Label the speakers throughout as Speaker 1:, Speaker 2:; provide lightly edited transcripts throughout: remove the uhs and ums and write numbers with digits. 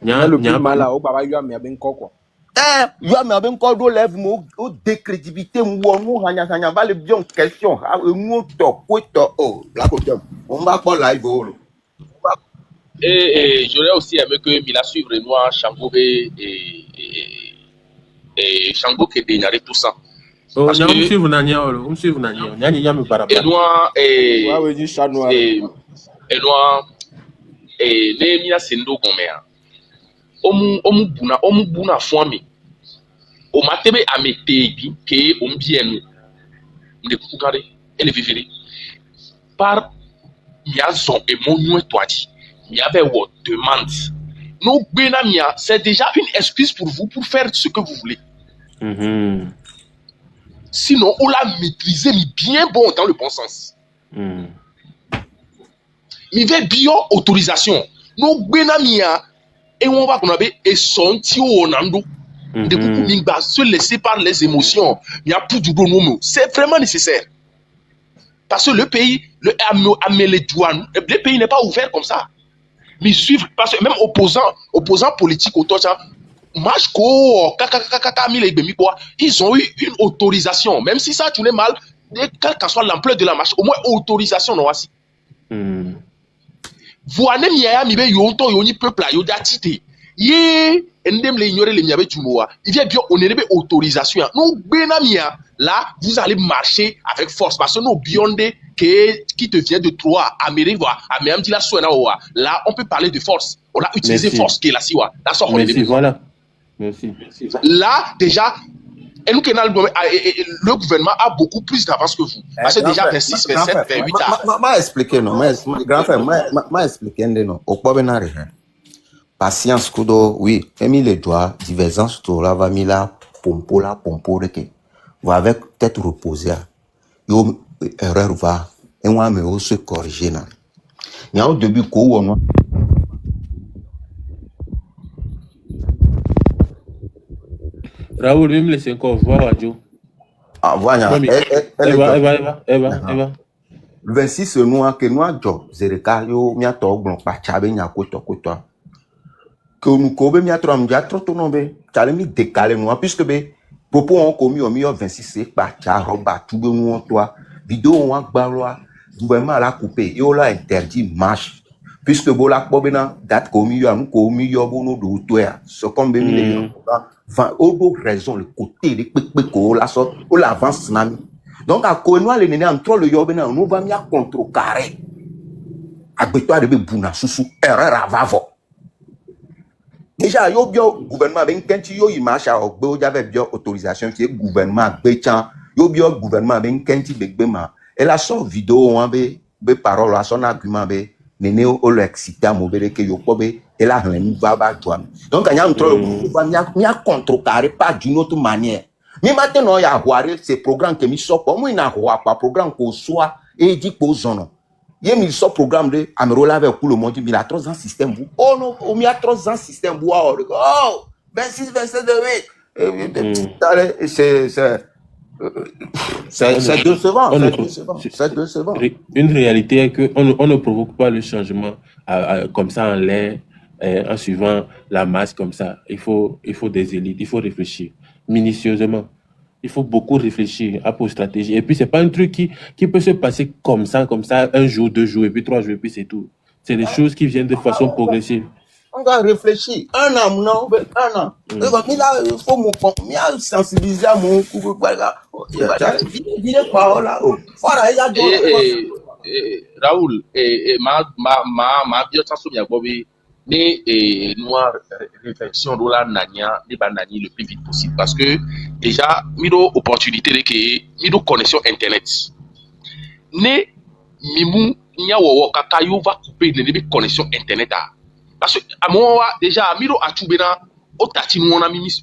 Speaker 1: Le plus mal là, au baba yo mi aben quoi.
Speaker 2: Yo mi aben ko do lève mo o décrédibilité mo no hanya va le bien question. Ah mo to ko to oh la ko tem. On va pas live oh.
Speaker 3: Et j'aurais aussi aimé que Mila suivre Renoir, Shango et Shango qui dénarrait tout ça.
Speaker 4: Oh, parce que on suit Nania, on suit Nania. Nania me parle.
Speaker 3: Renoir et
Speaker 1: Noir
Speaker 3: et Nehemia Sendo Gomea. Omu buna fwami. O matebe ametebi ke ombienu. Mde kukare ele vivere. Par mia zon et mon noué toiti. Il y avait votre demande. Nous, Benamia, c'est déjà une excuse pour vous pour faire ce que vous voulez. Sinon, on l'a maîtrisé, mais bien bon dans le bon sens. Il y avait bio autorisation. Nous, Benamia, et on va qu'on avait et son tio onando. De beaucoup mingba se laisser par les émotions. Il y a plus du bon moment. C'est vraiment nécessaire. Parce que le pays, le pays n'est pas ouvert comme ça. Mais suivre, parce que même opposants politiques autour de ils ont eu une autorisation. Même si ça tournait mal, quelle que soit l'ampleur de la marche, au moins autorisation. Non, vous avez un peuple à Yodatite. Il vient bien honorer autorisation. Nous, Benamia, là, vous allez marcher avec force. Parce que nous, Bionde, qui te vient de Troyes, à Mérivois, à Méamdila Souenaoua, là, on peut parler de force. On a utilisé force qui est la Siwa.
Speaker 4: Merci, voilà. Merci.
Speaker 3: Là, déjà, le gouvernement a beaucoup plus d'avance que vous. Parce que déjà, 26, 27, 28 ans.
Speaker 2: M'a expliqué, non. Grand frère, m'a expliqué, non. Au quoi ben rien. Patience, kudo, oui. Emi les doigts, divergence, tout là, va mis là, pompo, de que. Vous avez peut-être reposé. Yo, erreur va. Et moi, me se corriger, là. Il y a au début, quoi, non?
Speaker 4: Raoul, même laisser encore voir radio.
Speaker 2: Ah, voilà.
Speaker 4: Eva.
Speaker 2: Le 26 noir, que noir, job, Zereka, yo, mia to, bon, pa, chabe, nya, koto. Que nous, kobe, mia, trop, tonombe, chale, mi, décalé, noir, puisque, be, propos, on commis, au milieu, 26, c'est, pa, cha, roba, tout, nous, toi, vidéo, on a, barlois, gouvernement, l'a coupé, yo, l'a interdit, marche. Puisque, bo, la, bobena, date, commis, yo, commis, yo, bono, de, toi, ce qu'on be, mi, enfin, au raison, le côté, les péco, la sorte, ou l'avance, nami. Donc, à Konoa, les nénés, entre le yobena, on va bien contrecarrer. À Bétois de Bouna, sous erreur à Vavo. Déjà, yo bio, gouvernement, ben, quand yo y marche à Ogbo, j'avais bien autorisation, qui est gouvernement, Béchan, yo bio, gouvernement, ben, quand il bégbema. Et la son vidéo, on be parole, la son argument, be, néné, o l'excité à mauvais, que yo, kobe, et là, on va toi. Donc, il y a un truc, il y a contrecarré pas d'une autre manière. Mais maintenant, il y a ces programmes qui sont pas moi, il y a un programme qu'on soit et dit pour zone. Il y a un programme de Amerola avec tout le monde, il y a 3 ans système. Oh non, il y a 3 ans système. Oh, 26, 27, 28. C'est décevant. C'est décevant.
Speaker 4: Une réalité est qu'on ne provoque pas le changement comme ça en l'air. En suivant la masse comme ça, il faut des élites, il faut réfléchir minutieusement. Il faut beaucoup réfléchir à pour stratégie. Et puis, c'est pas un truc qui peut se passer comme ça, un jour, 2 jours, et puis 3 jours, et puis c'est tout. C'est des choses qui viennent de façon progressive.
Speaker 2: On doit réfléchir. Un an, non, un an. Il faut mon sensibiliser à mon coup.
Speaker 3: Raoul, ma bien ni noir réflexion de la nania ni banani le plus vite possible parce que déjà miro opportunité de que miro connexion internet ne mimu nya wo kakayo va couper les connexion internet parce que à moi déjà miro atubena otati mona mile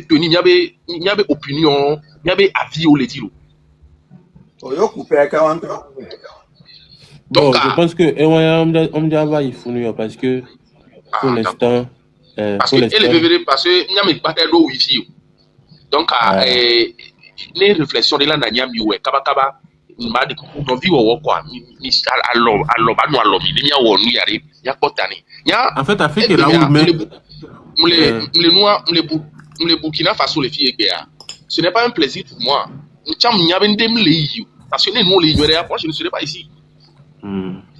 Speaker 3: toni nyabe opinion nyabe avis au le dire
Speaker 2: yo couper quand
Speaker 4: bon, je pense que on va y fournir parce que pour l'instant
Speaker 3: parce que n'y a même pas de wifi donc les réflexions de la nanya miwe kaba m'a dit qu'on vit au quoi mi alors ba no alors mi ni ya wo nu yare ya kotani ya
Speaker 4: En fait, Afrique est là où mais
Speaker 3: le Burkina Faso les filles ce n'est pas un plaisir pour moi cham nyabe ndem le yi parce que nous les ignorer moi je ne serai pas ici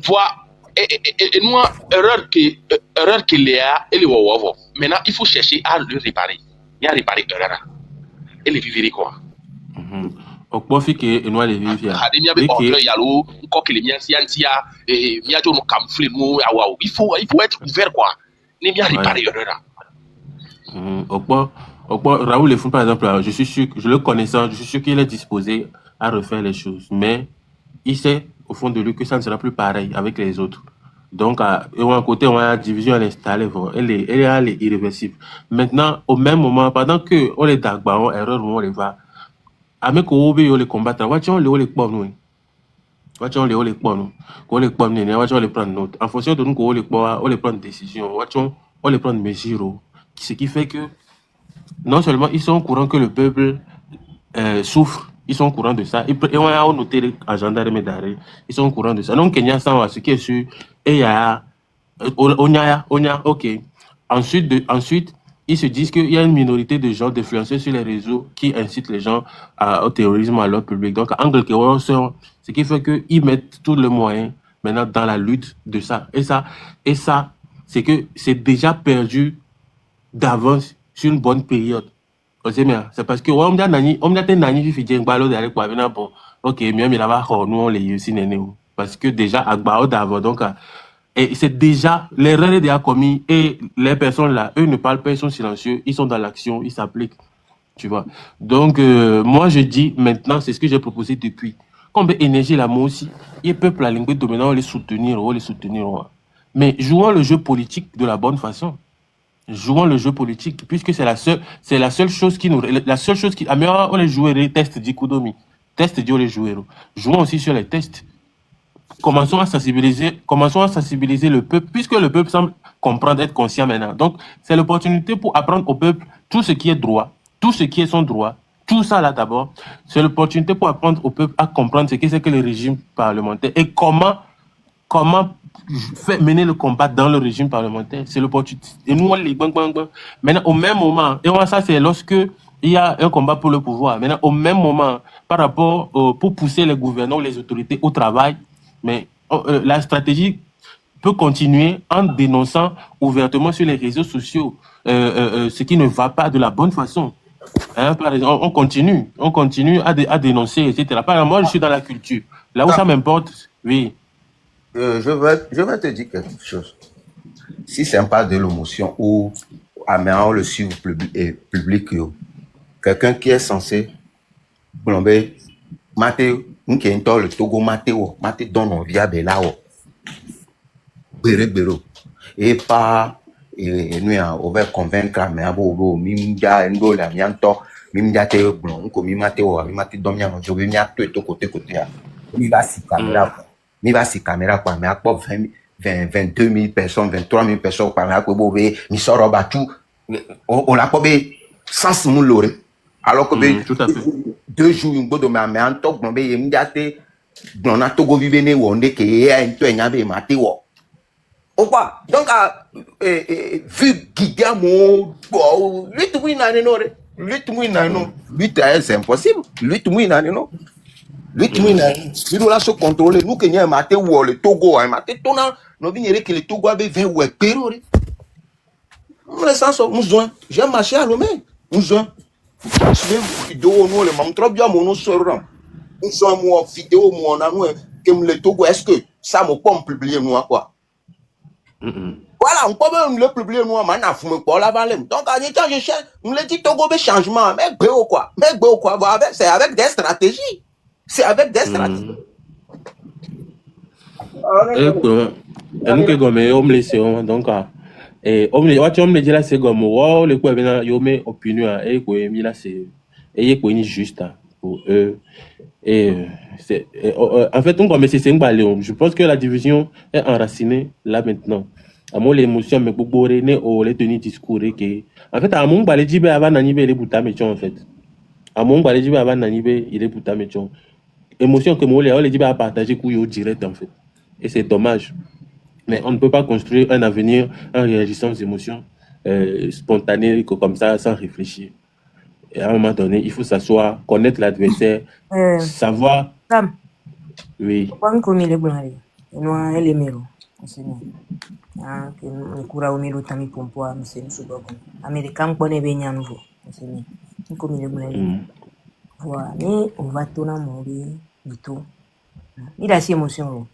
Speaker 3: voir et nous erreur qu'il y a et le wawo maintenant il faut chercher à le réparer il y a réparer erreur et le vivre quoi
Speaker 4: au profit que nous les vivre
Speaker 3: académie avec ordre yalo encore que les miens scientia et miajo no camoufler nous il faut être ouvert quoi ne bien réparer erreur
Speaker 4: Raoul Lefou, par exemple, je suis sûr, je le connaissant, je suis sûr qu'il est disposé à refaire les choses. Mais il sait, au fond de lui, que ça ne sera plus pareil avec les autres. Donc, d'un côté, on a la division, elle est installée, elle est irréversible. Maintenant, au même moment, pendant que on est d'accord, erreur, on les va. Avec on les combattre, on les prendre, on les prendre. En fonction de nous, on les prendre décision, on les prendre mesure. Ce qui fait que non seulement ils sont au courant que le peuple souffre, ils sont au courant de ça. Et on a noté à gendarme d'arrêt, ils sont au courant de ça. Donc, Kenya, ça, ce qui est sûr, et il y a, ok. Ensuite, ils se disent qu'il y a une minorité de gens, d'influenceurs sur les réseaux qui incitent les gens au terrorisme, à leur public. Donc, ce qui fait qu'ils mettent tous les moyens maintenant dans la lutte de ça. Et ça, c'est que c'est déjà perdu d'avance sur une bonne période. C'est parce que on a nani fi djeng balo d'aller quoi venir bon. OK, mieux mais là-bas nous on les aussi néné parce que déjà agbao d'avant donc et c'est déjà l'erreur est déjà commis et les personnes là eux ne parlent pas, ils sont silencieux, ils sont dans l'action, ils s'appliquent. Tu vois. Donc moi je dis maintenant c'est ce que j'ai proposé depuis. Comme énergie là moi aussi, il peuple la langue dominant on les soutenir. Mais jouons le jeu politique de la bonne façon. Jouons le jeu politique, puisque c'est la seule chose qui on les jouer les tests d'Ikudomi. Tests d'Io les jouer. Jouons aussi sur les tests. Commençons à sensibiliser le peuple, puisque le peuple semble comprendre, être conscient maintenant. Donc, c'est l'opportunité pour apprendre au peuple tout ce qui est droit, tout ce qui est son droit, tout ça là d'abord. C'est l'opportunité pour apprendre au peuple à comprendre ce que c'est que le régime parlementaire et comment mener le combat dans le régime parlementaire. C'est l'opportunité. Et nous, on les bang. Maintenant, au même moment, et ça, c'est lorsque il y a un combat pour le pouvoir. Maintenant, au même moment, par rapport pour pousser les gouvernants, les autorités au travail, mais la stratégie peut continuer en dénonçant ouvertement sur les réseaux sociaux ce qui ne va pas de la bonne façon. Hein, par exemple, on continue à dénoncer, etc. Par exemple, moi, je suis dans la culture. Là où ça m'importe, oui.
Speaker 2: Je vais te dire quelque chose. Si c'est pas de l'émotion ou à le suivre public, quelqu'un qui est censé plomber, mater, le Togo mater dans nos via belao, béro, et pas nous on va convaincre mais abo mimja ndo la mianto mimja te blon ko mimate domia no jobe mia to côté mi va si caméra quoi mais à quoi 22 000 personnes 23 000 personnes par là ko bové mi soro batu on l'a pas sans mon lore alors que
Speaker 4: tout à fait
Speaker 2: 2 jours ngodo mais en to blon be mimja te blon na Togo vivene wonde ke e to enyabe mate wo donc vu Guillermo lutte mouinane non lutte c'est impossible lutte mouinane non lutte mouinane il doit se contrôler nous que n'y maté ou le Togo maté tona no venir que le Togo avait 20 ou pero on le sens besoin j'ai marché à l'homme besoin je vidéo nous le mam trop bien mon sort nous sommes moi vidéo moi on a nous que le Togo est-ce que ça me pas publier nous quoi. Voilà, on peut même le publier nous en affume pour la valeur. Donc, à l'état, je cherche, on le dit Togo de changement, mais quoi, c'est avec des stratégies. C'est avec des stratégies.
Speaker 4: Et nous que comme on me laisse donc on me dit là c'est comme le quoi bien yo me opinion et quoi mi là c'est et quoi ni juste pour eux et c'est en fait on comme c'est un ballon. Je pense que la division est enracinée là maintenant. À moi l'émotion mais pour bourrer au les tenir discours que en fait à mon balé dit avant nanibe les bouta méchant en fait à mon balé dit avant nanibe il est bouta méchant émotion que moi, on les dit à partager couille direct en fait. Et c'est dommage. Mais on ne peut pas construire un avenir en réagissant aux émotions spontanées comme ça, sans réfléchir. Et à un moment donné, il faut s'asseoir, connaître l'adversaire, savoir.
Speaker 5: Sam,
Speaker 4: Oui.
Speaker 5: kwan ko mile bulari. Enwa ele mero. Asini. Ah, que kura o mero tami pompo a mse sudogo. American pone be nyanvo. Asini. Ko mile bulari. Voilà, ni on va tourner mourir du tout. Il a si émotion.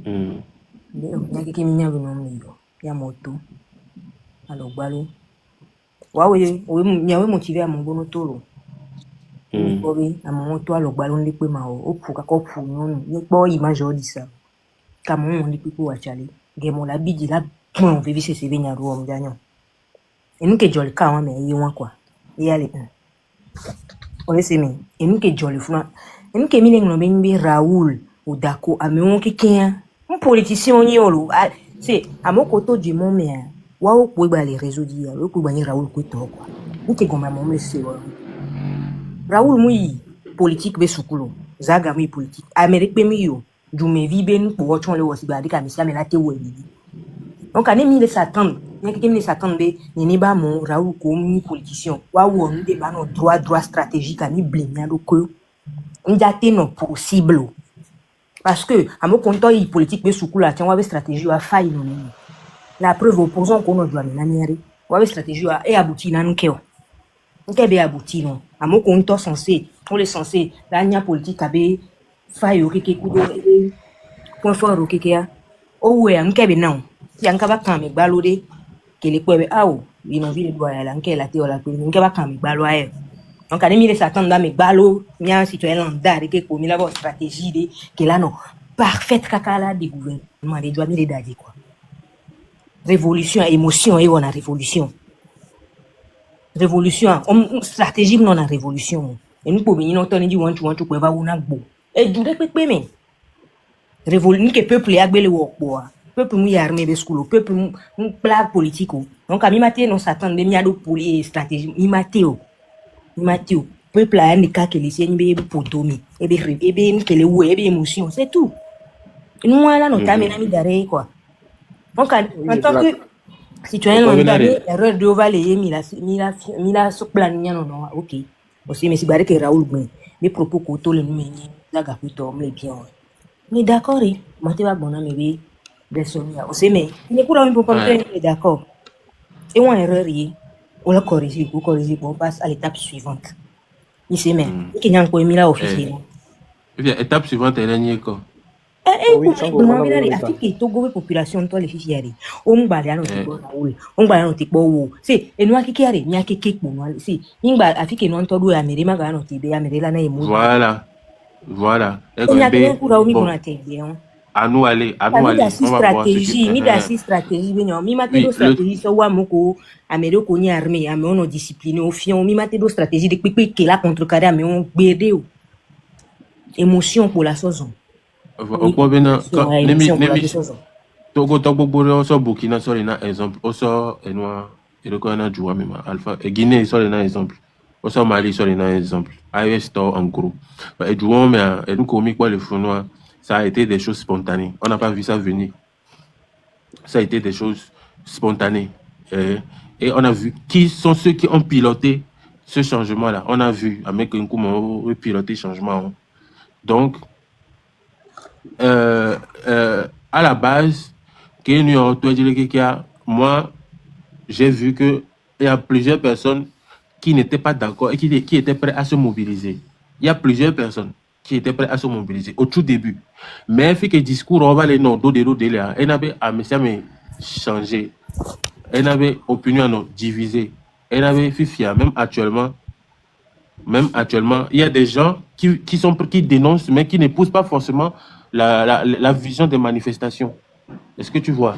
Speaker 5: Ndio, nyaki kiminya bino miro. Ya moto. Alo balo. Wawe nyawe motivé à mon bono tolo. Obi amon to alo balo ndi pe ma o pu ka ko pu non ni po image o di ça. Kamon on ndi pe ko achale. Gemo la bidi la pon vivi se se benya ro om janyo. Enu ke joli ka wa me yi won kwa. Yale. On essaie mais enu ke joli funa. Enu ke mine ngno be Raoul ou Dako ameon ke ken. Un politicien ni olo. C'est amoko to di mon mais wawo kwe ba les réseaux d'hier, le kwe ba ni Raoul kwe to quoi. Nike goma mom le se wa. Raoul mui politique be sukulo. Zaga mui politique. Amérique be mi yo. Du me vi ben pour watchon le wosi ba dika misia me la te we ni. Donc ane mi le satan, nyaki ke mi le satan be ni ba mon Raoul ko mi politicien. Wawo on de ba no droit stratégique ani blenya do ko. Ndate non possible. Parce que amoko nto yi politique be sukulo a tian wa be stratégie wa faille non. La preuve opposant qu'on a doit naniari. Wa stratégie a et abouti nan keo. Nkebe abouti non. Amoko on censé, on est censé la nya politique abe faille okeke kudo point fort okeke a. O we nkebe non. Yanka ba kan me gbalode kele kwebe awo, we no vile doya la nke la te ola pe nkeba kan me gbalo aye. Donc ane mi le satan da me gbalo nya citoyen lambda ke ko mi la stratégie de que là non parfaite kakala de gouvernement de doit mi le dadi quoi. Révolution, émotion, et on a révolution. Révolution, stratégie, non, on a révolution. Et nous pouvons venir, on dit, on tu peux avoir un beau. Et du répète, mais. Révolution, que peuple a le work, peuple mou armé de school, peuple mou blague politique. Donc, à mi matin, on s'attend de miado pour les stratégies. Mi matéo. Peuple a un cas que les siens, be pour domi. Et bien, que les ou, et bien, émotion, c'est tout. Et nous, là, nous t'amène à mi d'arrêt, quoi. Donc, en tant que citoyen lambda, erreur de ovalayer, mila sur plan, non, ok. Aussi, mais si barre que Raoul, mais propos koto le numeni, la gaputo, mais bien. Mais d'accord, moi, tu vas bon, mais bien, aussi, mais il n'est pas un peu comme d'accord. Et on erreur, on la corrige, on passe à l'étape suivante. Il sait même, il n'y a pas mis là officiel.
Speaker 4: Étape suivante, elle est niée quoi.
Speaker 5: Afrique Togo population toi les fichiers on bala no tipo Raoul on bala no tipo wo si enwa kikiare nya keke mo si ingba Afrique no to do Amérique ma ga no tibe Amérique la na emu
Speaker 4: voilà
Speaker 5: et nya ke ku Raoul ko na tebe
Speaker 4: à nous aller on va voir
Speaker 5: stratégie mi da si stratégie benyo mi mate do stratégie so wa moko Amérique ko ni armée ame on discipliné au fion mi mate do stratégie de pipi que la contrecarrer ame on gbede o émotion pour la saison.
Speaker 4: Togo so Burkina so na exemple oso enwa elokona juwa mema Alpha Guinée so na exemple oso Mali so na exemple AES to en gros et juwa mais et nous commis quoi le fournois ça a été des choses spontanées, on n'a pas vu ça venir, ça a été des choses spontanées et on a vu qui sont ceux qui ont piloté ce changement là, on a vu avec un coup piloter changement. Donc à la base, moi, j'ai vu qu'il y a plusieurs personnes qui n'étaient pas d'accord et qui étaient prêts à se mobiliser. Il y a plusieurs personnes qui étaient prêts à se mobiliser au tout début. Mais il fait que le discours, on va les noms, elle avait changé. Elle avait opinion divisée. Elle avait fait même actuellement, il y a des gens qui dénoncent, mais qui ne poussent pas forcément la vision des manifestations. Est-ce que tu vois?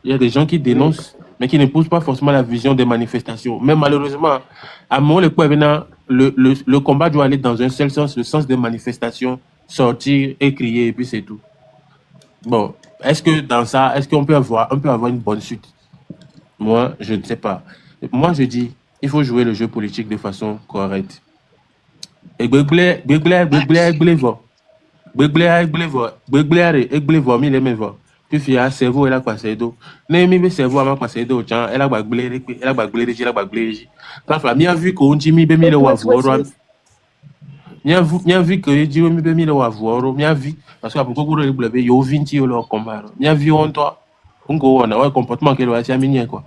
Speaker 4: Il y a des gens qui dénoncent, mais qui ne poussent pas forcément la vision des manifestations. Mais malheureusement, à mon le combat doit aller dans un seul sens, le sens des manifestations, sortir et crier, et puis c'est tout. Bon, est-ce que dans ça, est-ce qu'on peut avoir une bonne suite? Moi, je ne sais pas. Moi, je dis, il faut jouer le jeu politique de façon correcte. Et Begble mi le me vo. Fifi a cerveau ela kwa sedo. Ne mi be cerveau ama kwa sedo chan ela gbagbele re ela gbagbele ji ela gbagbele ji. Papa mi a vu ko unji mi be mi le wa vuoro. Mi a vu que ji mi be mi le wa vuoro. Mi a vu parce que apoko guro le blebe yo vinti yo lo combat. Mi a vu on toi. On go on a comportement que le wa tia minye quoi.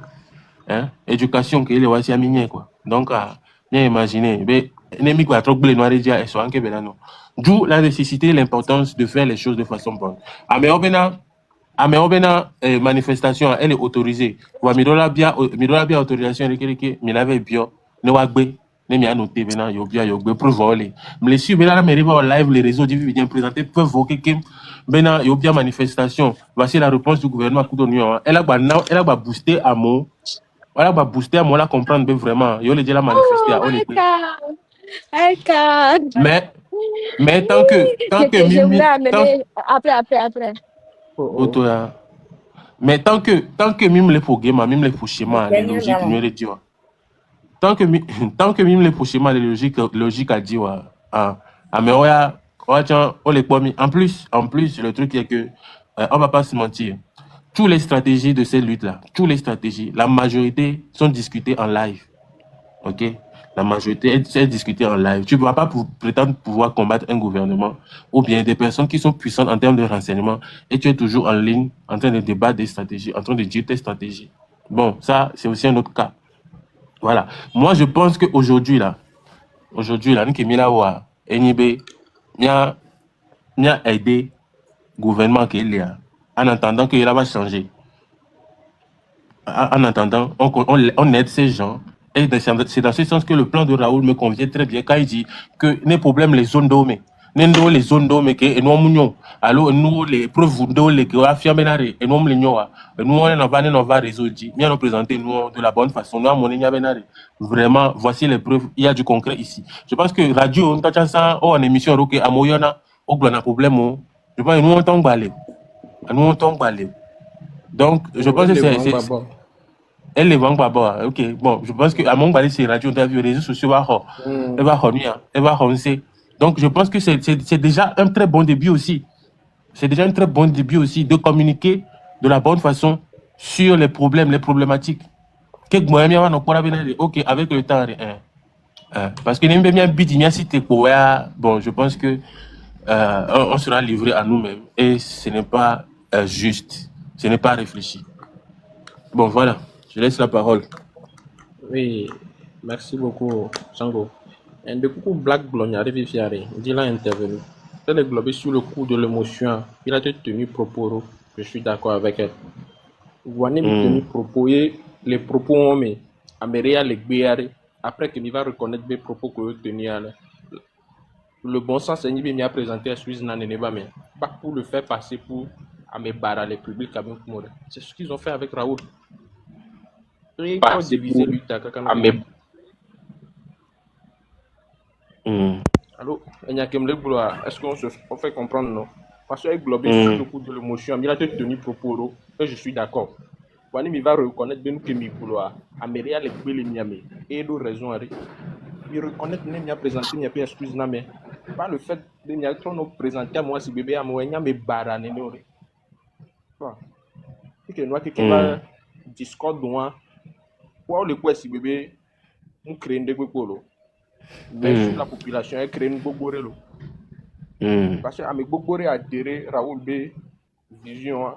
Speaker 4: Hein? Éducation que le wa tia minye quoi. Donc bien imaginer be ennemi quoi trop blé noir dia et so anke belano. D'où la nécessité et l'importance de faire les choses de façon bonne. Mais obena manifestation elle est autorisée. Wa midola bia autorisation que mi lave bio ne wa gbe ne mi anoté bena yo bia yo gbe pour voler. Mais les sur bena me riva live les réseaux diffusés bien présentés peuvent voquer que bena yo bia manifestation. Voici la réponse du gouvernement Coudonio. Elle a booster à mon voilà va booster à moi la comprendre vraiment yo le déjà la manifester à on est mais tant que
Speaker 6: Je voulais
Speaker 4: mimi
Speaker 6: amener après.
Speaker 4: auto ya mais tant que mime le pour game mime le pour schéma les logiques mieux le dire tant que mime le pour schéma les logiques à dire mais tiens on les pomis en plus le truc est que on va pas se mentir toutes les stratégies de ces luttes là la majorité sont discutées en live. OK, la majorité est discutée en live. Tu ne vas pas prétendre pouvoir combattre un gouvernement ou bien des personnes qui sont puissantes en termes de renseignement et tu es toujours en ligne en train de débattre des stratégies, en train de dire tes stratégies. Bon, ça, c'est aussi un autre cas. Voilà. Moi, je pense qu'aujourd'hui, là, nous NIB, a aidé le gouvernement qui est là, en attendant qu'il va changer. En attendant, on aide ces gens. Et c'est dans ce sens que le plan de Raoul me convient très bien quand il dit que les problèmes, les zones d'hommes, les zones d'hommes, et nous, alors nous, les preuves d'eau, les que et nous, on va résoudre, bien nous présenter nous de la bonne façon. Nous, vraiment, voici les preuves, il y a du concret ici. Je pense que radio, on a en émission, à Moyana, au problème, je pense que nous, on tombe balé. Donc, je pense que c'est elle les vend pas bon. OK, bon, je pense que à mon balai c'est radio interview réseaux sociaux elle va donc je pense que c'est déjà un très bon début aussi. C'est déjà un très bon début aussi de communiquer de la bonne façon sur les problèmes, les problématiques. OK, avec le temps parce que bon, je pense que on sera livré à nous-mêmes et ce n'est pas juste, ce n'est pas réfléchi. Bon, voilà. Je laisse la parole.
Speaker 1: Oui, merci beaucoup, Sango. Et de coup, Black Blogna arrive fiaré, il a intervenu. Elle est globée sur le coup de l'émotion. Il a tenu propos. Je suis d'accord avec elle. Vous avez tenu propos, les propos, mais Améria les béaré. Après qu'il va reconnaître les propos que vous tenez. Le bon sens, c'est qu'il m'a présenté à Suisse Naneneba, mais pas pour le faire passer pour Amébara, les publics. C'est ce qu'ils ont fait avec Raoul. Allô, est-ce qu'on fait comprendre, non? Parce qu'avec globé sur le coup de l'émotion, il a tenu propos, et je suis d'accord. Il va reconnaître que Mikouloa, Améria les belles miami, et d'autres raisons. Il reconnaît que nous avons présenté, il n'y a pas d'excuse, mais pas le fait de nous présenter à moi, si bébé à moi, il y a mes barres. Et que nous, quelqu'un va Discord, pour le coup, si bébé, nous créons des gouvernements. Mais sur la population, elle crée une gouvernement. Parce que avec gouvernement adhéré, Raoul B, vision,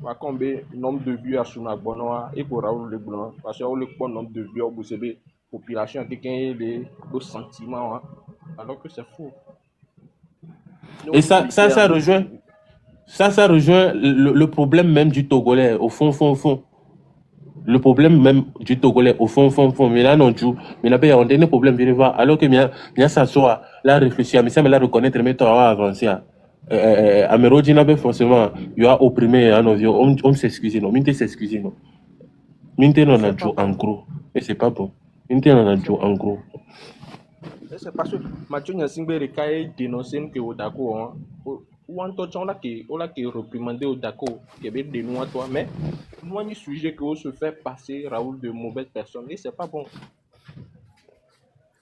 Speaker 1: va combler nombre de vues à son abonnement et pour Raoul Le Blanc. Parce que le nombre de vues au la population, quelqu'un les sentiments, alors que c'est faux.
Speaker 4: Et ça rejoint. Ça rejoint le problème même du Togolais, au fond. Le problème même du Togolais, au fond. Mais là, non, mais là, il y a un dernier problème, alors que bien ça soit, là, réfléchir, mais ça, mais là, reconnaître, mais tu vas avancer. À Mérodi, n'a pas forcément, il y a opprimé, on s'excuse, non, minte s'excuse, non. Minte, on a joué en gros, et c'est pas bon. Minte, on a joué en gros.
Speaker 1: C'est parce que Mathieu Nyassingbe a dénoncé que au d'accord, ou en tout cas, on l'a reprimandé au d'accord, qui avait des noix, toi, mais nous, on sujet que on se fait passer Raoul de mauvaises personnes, et c'est pas bon.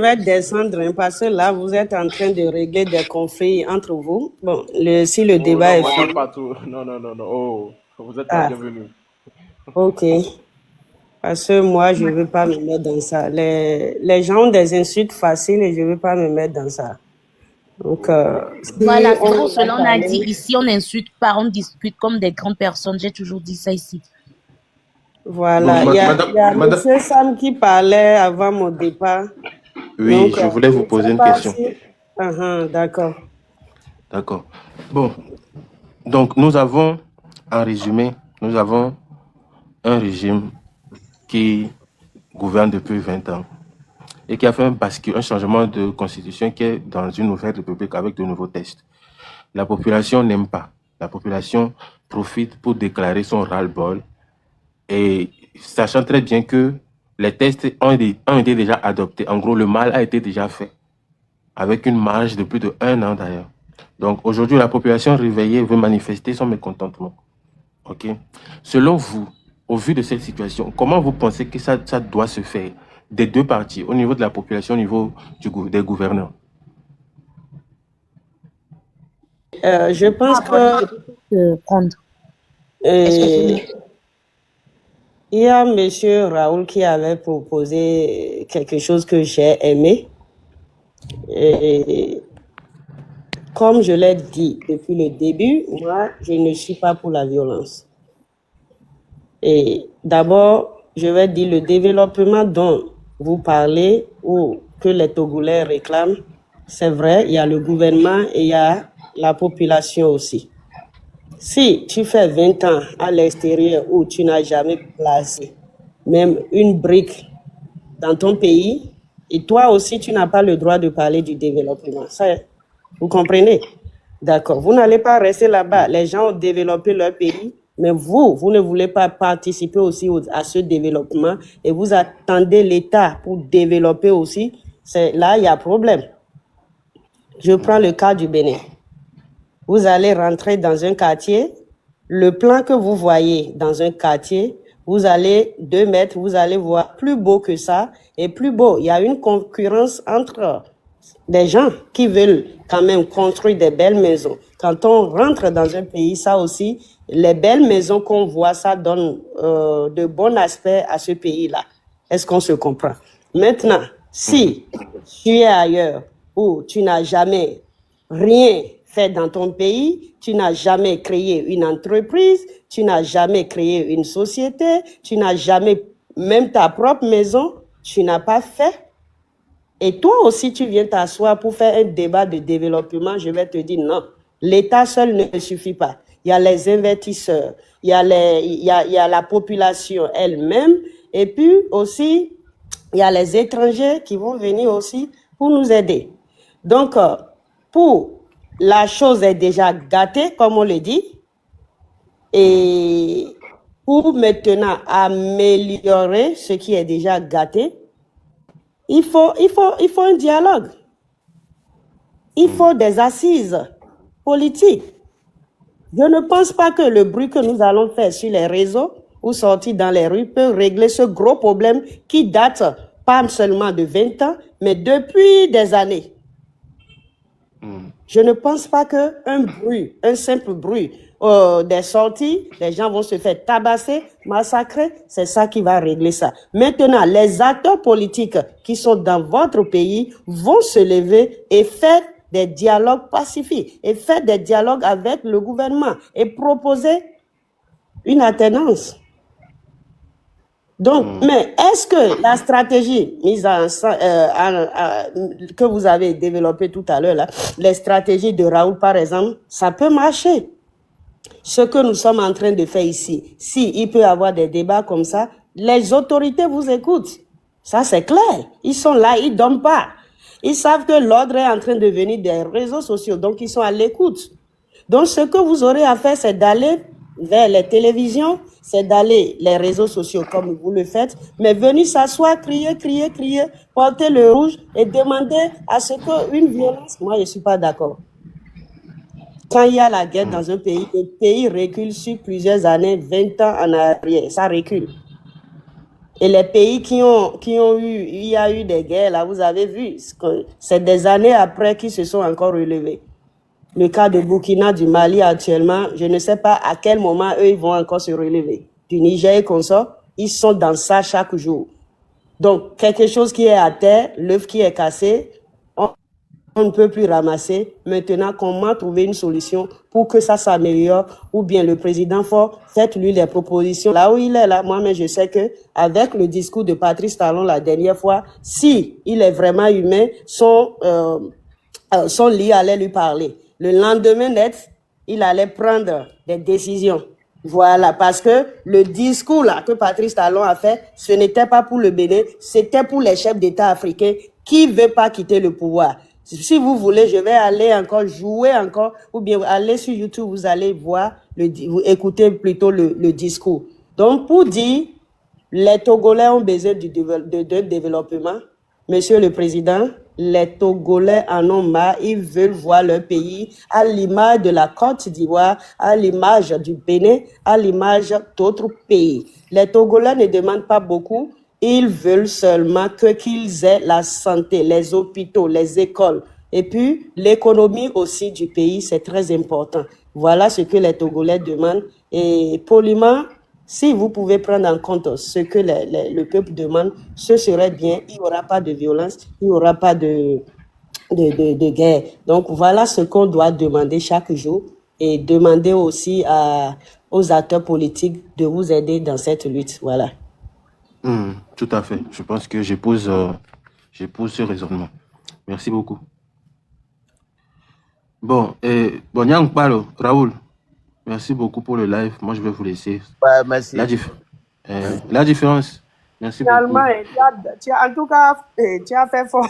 Speaker 7: Je vais descendre hein, parce que là, vous êtes en train de régler des conflits entre vous. Bon, si le
Speaker 1: Oh
Speaker 7: débat
Speaker 1: non,
Speaker 7: est
Speaker 1: moi,
Speaker 7: fini.
Speaker 1: pas tout. Non, non, non, non. Oh, vous êtes la
Speaker 7: Ah,
Speaker 1: bienvenue.
Speaker 7: ok. Parce que moi, je ne veux pas me mettre dans ça. Les gens ont des insultes faciles et je ne veux pas me mettre dans ça. Donc, si
Speaker 6: Voilà, c'est
Speaker 7: on
Speaker 6: pour
Speaker 7: va
Speaker 6: cela on a dit
Speaker 7: parler,
Speaker 6: ici, on n'insulte pas, on discute comme des grandes personnes. J'ai toujours dit ça ici.
Speaker 2: Bon,
Speaker 7: voilà. Il y a
Speaker 2: madame,
Speaker 7: M. Sam qui parlait avant mon départ.
Speaker 4: Oui,
Speaker 7: Donc,
Speaker 4: je voulais
Speaker 7: je
Speaker 4: vous
Speaker 7: ne
Speaker 4: poser
Speaker 7: sais
Speaker 4: une
Speaker 7: pas
Speaker 4: question.
Speaker 7: si... d'accord.
Speaker 4: D'accord. Bon, donc nous avons, en résumé, nous avons un régime qui gouverne depuis 20 ans et qui a fait un changement de constitution qui est dans une nouvelle république avec de nouveaux textes. La population n'aime pas. La population profite pour déclarer son ras-le-bol et sachant très bien que les tests ont été déjà adoptés. En gros, le mal a été déjà fait avec une marge de plus de 1 an d'ailleurs. Donc aujourd'hui, la population réveillée veut manifester son mécontentement. Ok. Selon vous, au vu de cette situation, comment vous pensez que ça doit se faire des deux parties, au niveau de la population, au niveau des gouvernants?
Speaker 7: Je pense que
Speaker 6: Prendre.
Speaker 7: il y a M. Raoul qui avait proposé quelque chose que j'ai aimé. Et comme je l'ai dit depuis le début, moi, je ne suis pas pour la violence. Et d'abord, je vais dire le développement dont vous parlez ou que les Togolais réclament, c'est vrai, il y a le gouvernement et il y a la population aussi. Si tu fais 20 ans à l'extérieur où tu n'as jamais placé même une brique dans ton pays, et toi aussi, tu n'as pas le droit de parler du développement. Ça, vous comprenez? D'accord. Vous n'allez pas rester là-bas. Les gens ont développé leur pays, mais vous ne voulez pas participer aussi à ce développement et vous attendez l'État pour développer aussi. Là, il y a problème. Je prends le cas du Bénin. Vous allez rentrer dans un quartier, le plan que vous voyez dans un quartier, vous allez 2 mètres, vous allez voir plus beau que ça et plus beau. Il y a une concurrence entre des gens qui veulent quand même construire des belles maisons. Quand on rentre dans un pays, ça aussi, les belles maisons qu'on voit, ça donne de bons aspects à ce pays-là. Est-ce qu'on se comprend? Maintenant, si tu es ailleurs où tu n'as jamais rien fait dans ton pays, tu n'as jamais créé une entreprise, tu n'as jamais créé une société, tu n'as jamais même ta propre maison, tu n'as pas fait. Et toi aussi, tu viens t'asseoir pour faire un débat de développement, je vais te dire non. L'État seul ne suffit pas. Il y a les investisseurs, il y a la population elle-même, et puis aussi, il y a les étrangers qui vont venir aussi pour nous aider. Donc, la chose est déjà gâtée, comme on le dit, et pour maintenant améliorer ce qui est déjà gâté, il faut un dialogue. Il faut des assises politiques. Je ne pense pas que le bruit que nous allons faire sur les réseaux ou sortir dans les rues peut régler ce gros problème qui date pas seulement de 20 ans, mais depuis des années. Je ne pense pas qu'un bruit, un simple bruit des sorties, les gens vont se faire tabasser, massacrer, c'est ça qui va régler ça. Maintenant, les acteurs politiques qui sont dans votre pays vont se lever et faire des dialogues pacifiques et faire des dialogues avec le gouvernement et proposer une alternance. Donc, mais est-ce que la stratégie mise que vous avez développée tout à l'heure, là, les stratégies de Raoul, par exemple, ça peut marcher? Ce que nous sommes en train de faire ici, il peut y avoir des débats comme ça, les autorités vous écoutent. Ça, c'est clair. Ils sont là, ils ne dorment pas. Ils savent que l'ordre est en train de venir des réseaux sociaux, donc ils sont à l'écoute. Donc, ce que vous aurez à faire, c'est d'aller vers les télévisions, c'est d'aller les réseaux sociaux comme vous le faites, mais venir s'asseoir, crier, porter le rouge et demander à ce qu'une violence, moi je ne suis pas d'accord. Quand il y a la guerre dans un pays, le pays recule sur plusieurs années, 20 ans en arrière, ça recule. Et les pays qui ont eu, il y a eu des guerres, là, vous avez vu, c'est des années après qu'ils se sont encore relevés. Le cas de Burkina, du Mali actuellement, je ne sais pas à quel moment eux, ils vont encore se relever. Du Niger et consort, ils sont dans ça chaque jour. Donc, quelque chose qui est à terre, l'œuf qui est cassé, on ne peut plus ramasser. Maintenant, comment trouver une solution pour que ça s'améliore? Ou bien le président Faure, faites-lui les propositions. Là où il est là, moi, mais je sais que avec le discours de Patrice Talon la dernière fois, si il est vraiment humain, son lit allait lui parler. Le lendemain net, il allait prendre des décisions. Voilà, parce que le discours là que Patrice Talon a fait, ce n'était pas pour le Bénin, c'était pour les chefs d'État africains qui ne veulent pas quitter le pouvoir. Si vous voulez, je vais aller encore jouer encore, ou bien aller sur YouTube, vous allez voir, vous écoutez plutôt le discours. Donc, pour dire, les Togolais ont besoin de développement. Monsieur le Président, les Togolais en ont marre, ils veulent voir leur pays à l'image de la Côte d'Ivoire, à l'image du Bénin, à l'image d'autres pays. Les Togolais ne demandent pas beaucoup, ils veulent seulement qu'ils aient la santé, les hôpitaux, les écoles. Et puis, l'économie aussi du pays, c'est très important. Voilà ce que les Togolais demandent. Et poliment, si vous pouvez prendre en compte ce que le peuple demande, ce serait bien. Il n'y aura pas de violence, il n'y aura pas de guerre. Donc, voilà ce qu'on doit demander chaque jour et demander aussi aux acteurs politiques de vous aider dans cette lutte. Voilà.
Speaker 4: Tout à fait. Je pense que j'épouse ce raisonnement. Merci beaucoup. Bon, Nyang Palo, Raoul, merci beaucoup pour le live. Moi, je vais vous laisser.
Speaker 8: Ouais, merci.
Speaker 4: La différence. Merci beaucoup.
Speaker 7: En tout cas, tu as fait fort.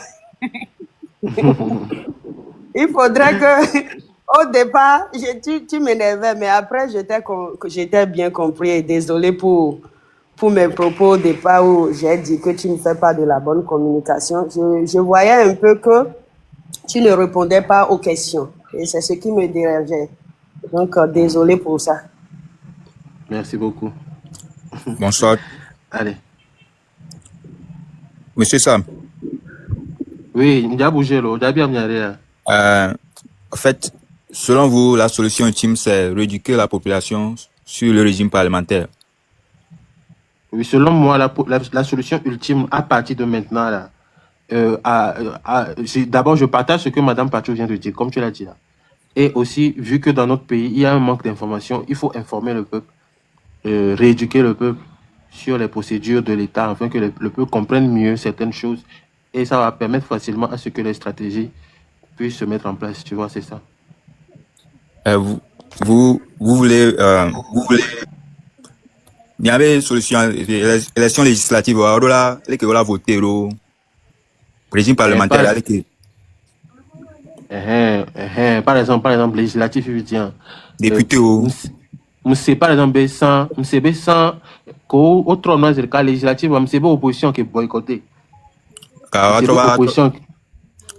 Speaker 7: Il faudrait que, au départ, tu m'énervais, mais après, j'étais bien compris. Et désolé pour mes propos au départ où j'ai dit que tu ne fais pas de la bonne communication. Je voyais un peu que tu ne répondais pas aux questions. Et c'est ce qui me dérangeait. Donc, désolé pour ça.
Speaker 4: Merci beaucoup.
Speaker 9: Bonsoir.
Speaker 4: Allez.
Speaker 9: Monsieur Sam.
Speaker 4: Oui, il a bougé là.
Speaker 9: En fait, selon vous, la solution ultime, c'est rééduquer la population sur le régime parlementaire.
Speaker 4: Oui, selon moi, la solution ultime à partir de maintenant, là, d'abord, je partage ce que Mme Pacho vient de dire, comme tu l'as dit là. Et aussi, vu que dans notre pays, il y a un manque d'information, il faut informer le peuple, rééduquer le peuple sur les procédures de l'État, afin que le peuple comprenne mieux certaines choses. Et ça va permettre facilement à ce que les stratégies puissent se mettre en place. Tu vois, c'est ça.
Speaker 9: Vous voulez... Il y avait une solution, élection législative, les que vous votez, le régime parlementaire,
Speaker 4: par exemple, législatif, il dit,
Speaker 9: député,
Speaker 4: par exemple, sans autre nom, c'est le cas législatif, c'est l'opposition qui est boycottée. C'est l'opposition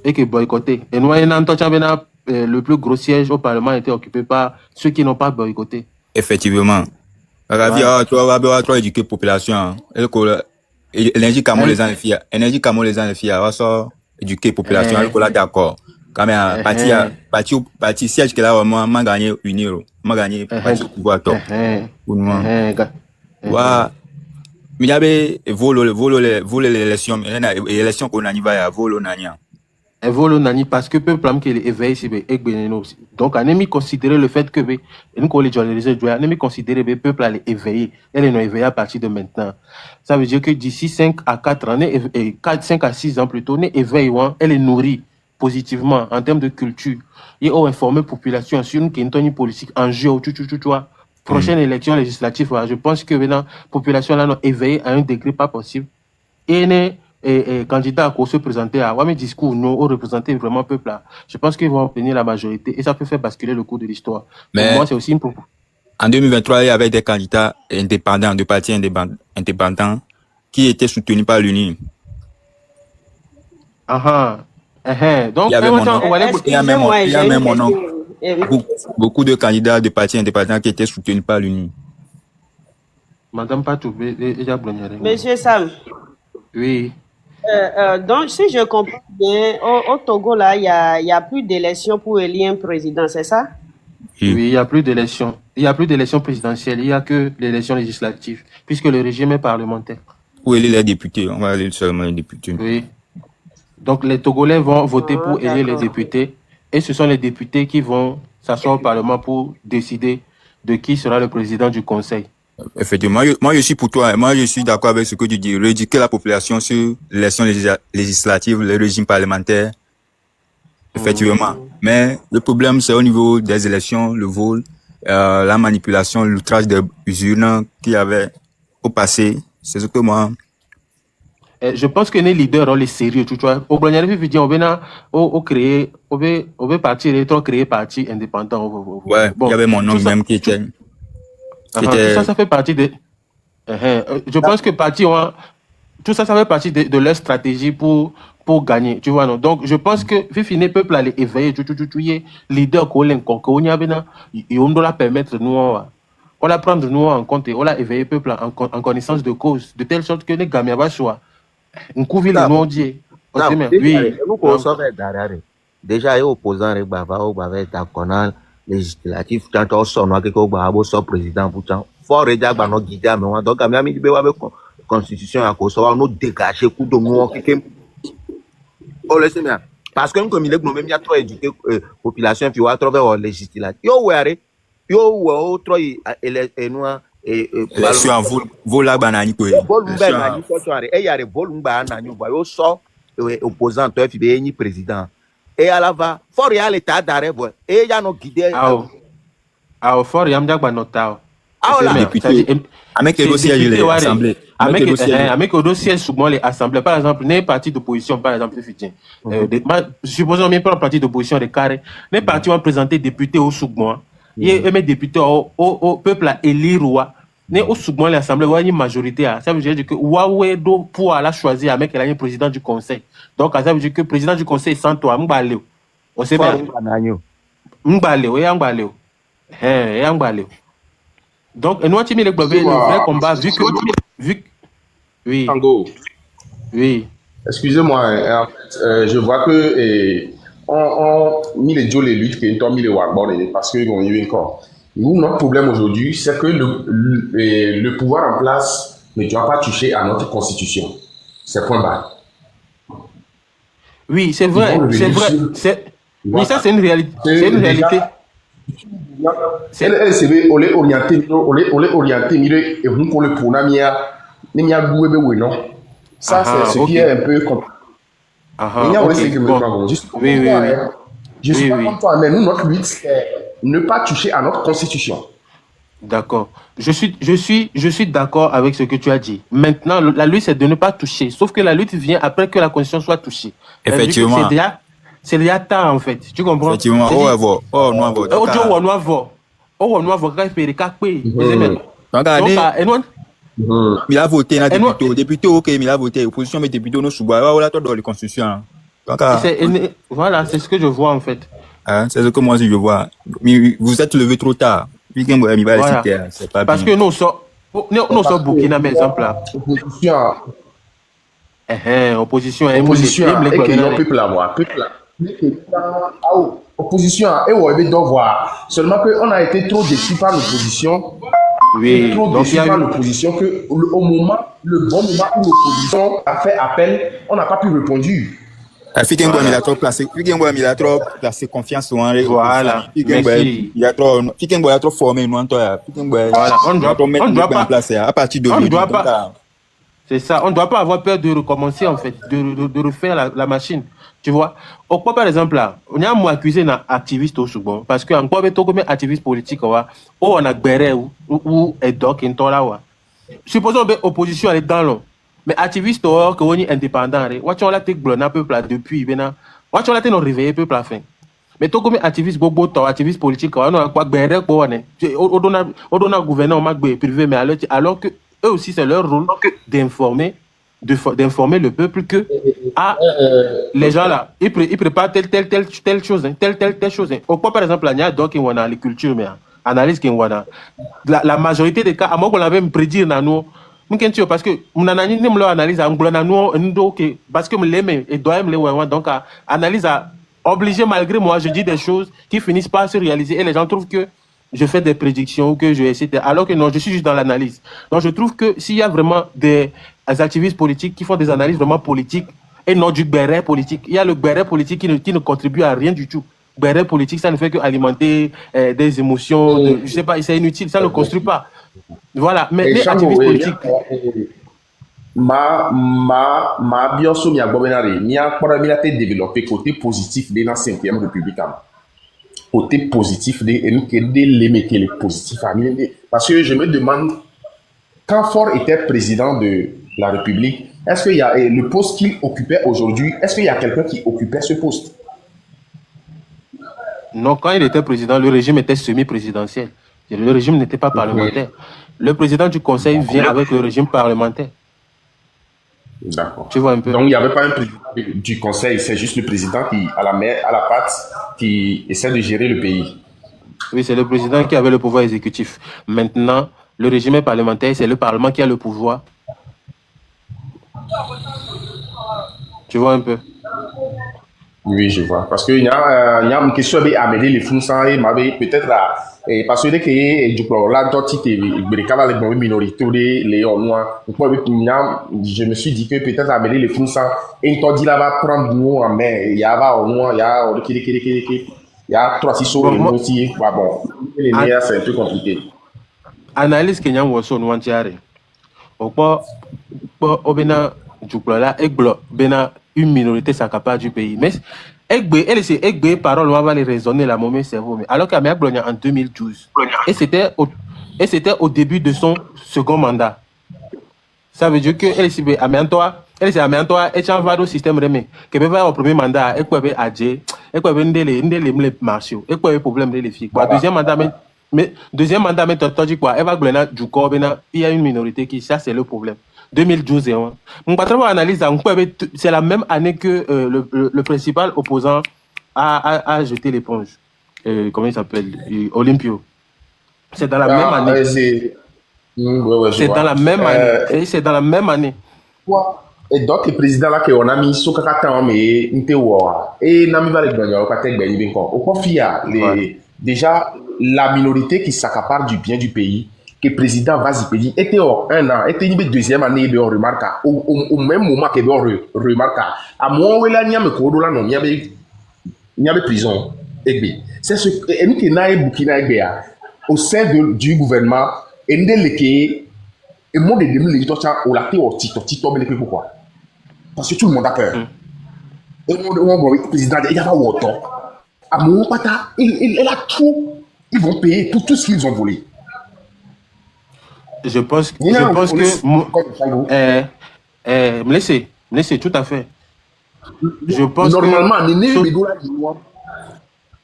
Speaker 4: qui est boycottée. Et nous, le plus gros siège au Parlement a été occupé par ceux qui n'ont pas boycotté.
Speaker 9: Effectivement. Tu vas éduquer la population. Énergie comme les enfants. Énergie comme les enfants. On va éduquer la population. On est d'accord. Quand même, parti siège que là, on m'a gagné €1. M'a gagné parti pouvoir toi. Mais il y avait voler l'élection. L'élection qu'on a va voler nania.
Speaker 4: Volo nani parce que peuple am qu'il est éveillé si donc on aime considérer le fait que nous collégialisés on aime considérer le peuple est éveillé, elle est non éveillée à partir de maintenant. Ça veut dire que d'ici 5 à 4 années, 5 à 6 ans plutôt, elle est nourrie positivement en termes de culture et on informe la population sur une question politique en jeu prochaine élection législative. Je pense que maintenant population là non éveillée à un degré pas possible et candidats à se présenter à mes discours, nous représenter vraiment le peuple là. Je pense qu'ils vont obtenir la majorité et ça peut faire basculer le cours de l'histoire.
Speaker 9: Mais
Speaker 4: pour moi, c'est aussi une proposition.
Speaker 9: En 2023, il y avait des candidats indépendants, de partis indépendants, qui étaient soutenus par l'UNI.
Speaker 4: Donc,
Speaker 9: il y a même mon nom. Beaucoup de candidats de partis indépendants qui étaient soutenus par l'UNI.
Speaker 4: Madame Patoubé, déjà Blonyare.
Speaker 7: Monsieur Sam,
Speaker 4: Oui.
Speaker 7: donc si je comprends bien, au Togo, là, il y a plus d'élections pour élire un président, c'est ça?
Speaker 4: Oui, il n'y a plus d'élections. Il n'y a plus d'élections présidentielles, il n'y a que l'élection législative, puisque le régime est parlementaire.
Speaker 9: Pour élire les députés, on va élire seulement les députés.
Speaker 4: Oui. Donc les Togolais vont voter
Speaker 7: Ah,
Speaker 4: pour élire les
Speaker 7: d'accord.
Speaker 4: députés, et ce sont les députés qui vont s'asseoir au Parlement pour décider de qui sera le président du Conseil.
Speaker 9: Effectivement, moi, je suis pour toi. Moi, je suis d'accord avec ce que tu dis. Rééduquer la population sur l'élection législative, le régime parlementaire. Effectivement. Mais le problème, c'est au niveau des élections, le vol, la manipulation, l'outrage des urnes qu'il y avait au passé. C'est ce que moi,
Speaker 4: Je pense que les leaders ont les sérieux, tu vois. Au Blonyare, on veut créer, on veut partir, créer parti indépendant.
Speaker 9: ouais, il y
Speaker 4: Bon,
Speaker 9: avait mon nom
Speaker 4: tout ça,
Speaker 9: même qui était,
Speaker 4: tout ça fait partie de. Je pense que tout ça, ça fait partie de leur stratégie pour gagner, tu vois, non? Donc, je pense que, Fifine, peuple allait éveiller, leader, qu'on y avait, et on doit la permettre, nous, on la prendre, nous, en compte, et on la éveiller, peuple, en connaissance de cause, de telle sorte que les gamins vont choisir. Un coup, le nom dit.
Speaker 2: Non,
Speaker 4: Oui.
Speaker 2: nous commençons avec Darare. Déjà, les opposants, les bavas, les canal législatif, quand on sort, on a quelque chose, on président, pourtant, fort, et déjà, on a guidé, mais on donc, on dit, avec constitution, à cause, on a dégagé, coup de nous, oh, laissez-moi. Parce que, comme il est, nous, même, il y a trop éduqué, population, puis, on a trouvé au législatif. Yo, ouais, yo, trop, et nous,
Speaker 9: élection vola banani quoi.
Speaker 2: bolumba na ni so soare e yare bolumba na ni ba yo so opposant to FBA ni président et à la va for reality adare bo e ya no guider
Speaker 4: Au fort, il y a un diable notable.
Speaker 2: ah là
Speaker 9: Député. Avec le dossier de l'Assemblée.
Speaker 4: Avec le dossier souvent les assemblées, par exemple, les partis d'opposition, par exemple, supposons même pas un parti d'opposition de carré, les partis ont présenté députés au Sougmois, et mes députés au peuple à élire roi, mais au Sougmois, l'Assemblée, il y a une majorité, ça veut dire que Huawei doit pouvoir la choisir avec le président du conseil. Donc, ça veut dire que le président du conseil sans toi, Mbaleo. On sait bien. Mbaleo, et Mbaleo. Et Mbaleo. Donc, nous, tu le vrai combat, vu que. Oui.
Speaker 3: Tango.
Speaker 4: Oui.
Speaker 3: Excusez-moi, en fait, je vois que on mis les Joe les luttes que nous mis les Wagbon parce que on y est encore. Nous, notre problème aujourd'hui, c'est que le pouvoir en place ne doit pas toucher à notre constitution. C'est point barre.
Speaker 4: Oui, c'est vrai, c'est vrai. Oui, ça, c'est une réalité. C'est une réalité.
Speaker 3: Elle s'est orientée, et vous pour le pour non. Ça, c'est ce qui est un peu compliqué. Je suis pas comme toi, mais nous, notre but, c'est ne pas toucher à notre constitution.
Speaker 4: D'accord. Je suis d'accord avec ce que tu as dit. Maintenant, la lutte, c'est de ne pas toucher. Sauf que la lutte vient après que la constitution soit touchée.
Speaker 9: Effectivement.
Speaker 4: C'est déjà tard, en fait. Tu comprends?
Speaker 9: Effectivement. Il a voté, il a député, ok, mais il a voté, opposition, mais député, nous, sous voilà, toi, dans les constitutions.
Speaker 4: Voilà, c'est ce que je vois, en fait.
Speaker 9: C'est ce que moi aussi je vois. Mais vous êtes levé trop tard.
Speaker 4: Voilà. Parce que nous sommes Burkina, par exemple, là. Opposition,
Speaker 3: peuple à voir. Opposition, et on doit voir. Seulement qu'on a été trop déçus par l'opposition.
Speaker 4: Oui,
Speaker 3: trop déçus par l'opposition que au moment, le bon moment où l'opposition a fait appel, on n'a pas pu répondre.
Speaker 9: Fikengo il a trop placé confiance en lui.
Speaker 4: Voilà.
Speaker 9: Il a trop formé nous toi.
Speaker 4: Voilà. On ne doit pas placer à partir de c'est ça, on ne doit pas avoir peur de recommencer en fait, de refaire la machine. Tu vois, au quoi par exemple là, on a moi accusé d'un activiste au second parce que encore avec comme activiste politique on a gbéré ou est donc in là. Supposons que l'opposition elle est dans l'eau. Mais activiste que on est indépendant, on l'a été blonné peuple là depuis maintenant. On l'a été réveillé peuple à fin. Mais toi comme activiste bobo activiste politique on a quoi gbéré quoi on donne gouvernement privé mais alors que eux aussi c'est leur rôle d'informer le peuple que les gens là ils préparent telle chose telle chose. Au quoi par exemple là il y a donc on a l'agriculture mais analyse Kengwana. La majorité des cas, à moi qu'on avait prédit dans nous, parce que mon analyse ne analyse parce que me l'aime et doit me donc analyse a obligé malgré moi je dis des choses qui finissent par se réaliser et les gens trouvent que je fais des prédictions ou que je essaie alors que non, je suis juste dans l'analyse. Donc je trouve que s'il y a vraiment des activistes politiques qui font des analyses vraiment politiques et non du béret politique, il y a le béret politique qui ne contribue à rien du tout. Béret politique, ça ne fait qu'alimenter des émotions, je sais pas, c'est inutile, ça ne construit pas. Voilà, mais les activistes politiques.
Speaker 3: Ma bioso mi agbobenare mi a kpɔɖe mi la te développer côté positif de na 5e République am. Côté positif de et que de l'émettre le positif à mi parce que je me demande quand Faure était président de la République, est-ce qu'il y a le poste qu'il occupait aujourd'hui, est-ce qu'il y a quelqu'un qui occupait ce poste?
Speaker 4: Non, quand il était président, le régime était semi-présidentiel. Le régime n'était pas parlementaire. Le président du conseil vient avec le régime parlementaire.
Speaker 3: D'accord.
Speaker 4: Tu vois un peu.
Speaker 3: Donc il n'y avait pas un président du conseil, c'est juste le président qui à la patte qui essaie de gérer le pays.
Speaker 4: Oui, c'est le président qui avait le pouvoir exécutif. Maintenant, le régime est parlementaire, c'est le Parlement qui a le pouvoir. Tu vois un peu.
Speaker 3: Oui, je vois. Parce qu'il y a une question à amener les fonds sans et peut-être là. Parce que dès que du coup là d'autres titres les minorités les noirs je me suis dit que peut-être amener les fonds sans et toi dit là va prendre nous en main il y a va au moins il y a il y a 3-6 euros aussi bon les meilleurs c'est un peu compliqué
Speaker 4: analyse Kenyan Woso Nwantiare pourquoi obena du coup là bena une minorité s'accapare du pays mais Egbe, parole, on va les raisonner la moment cerveau. Alors qu'Amia Blogna en 2012, et c'était au début de son second mandat. Ça veut dire que elle est Amiantoa, et tu vas au système remé, que peut avoir au premier mandat, et quoi, adje, et quoi, les marchés, et quoi, problème les filles. Deuxième mandat, mais tu quoi, Eva Blogna, du corps, il y a une minorité qui, ça, c'est le problème. 2012 et on analyse c'est la même année que le principal opposant a jeté l'éponge. Comment il s'appelle? Olympio. C'est dans la même année. C'est dans la même année. Et c'est dans la même année.
Speaker 3: Et donc le président là que on a mis sur kakatan mais ntewa et nami va les gagner au côté gagner bien quoi. Au confia déjà la minorité qui s'accapare du bien du pays. Que le président Vazipedi était un an, était une deuxième année, on remarque au même moment que on remarque à moi où là il y a me codo là non il y a prison c'est ce et nous qui n'a Burkina au sein du gouvernement et nous et moi de 2018 on l'a fait au TikTok mais pourquoi parce que tout le monde a peur et le président il y a pas autant à mon pata il a tout ils vont payer pour tout ce qu'ils ont volé.
Speaker 4: Je pense que me laissez tout à fait. Je pense
Speaker 3: normalement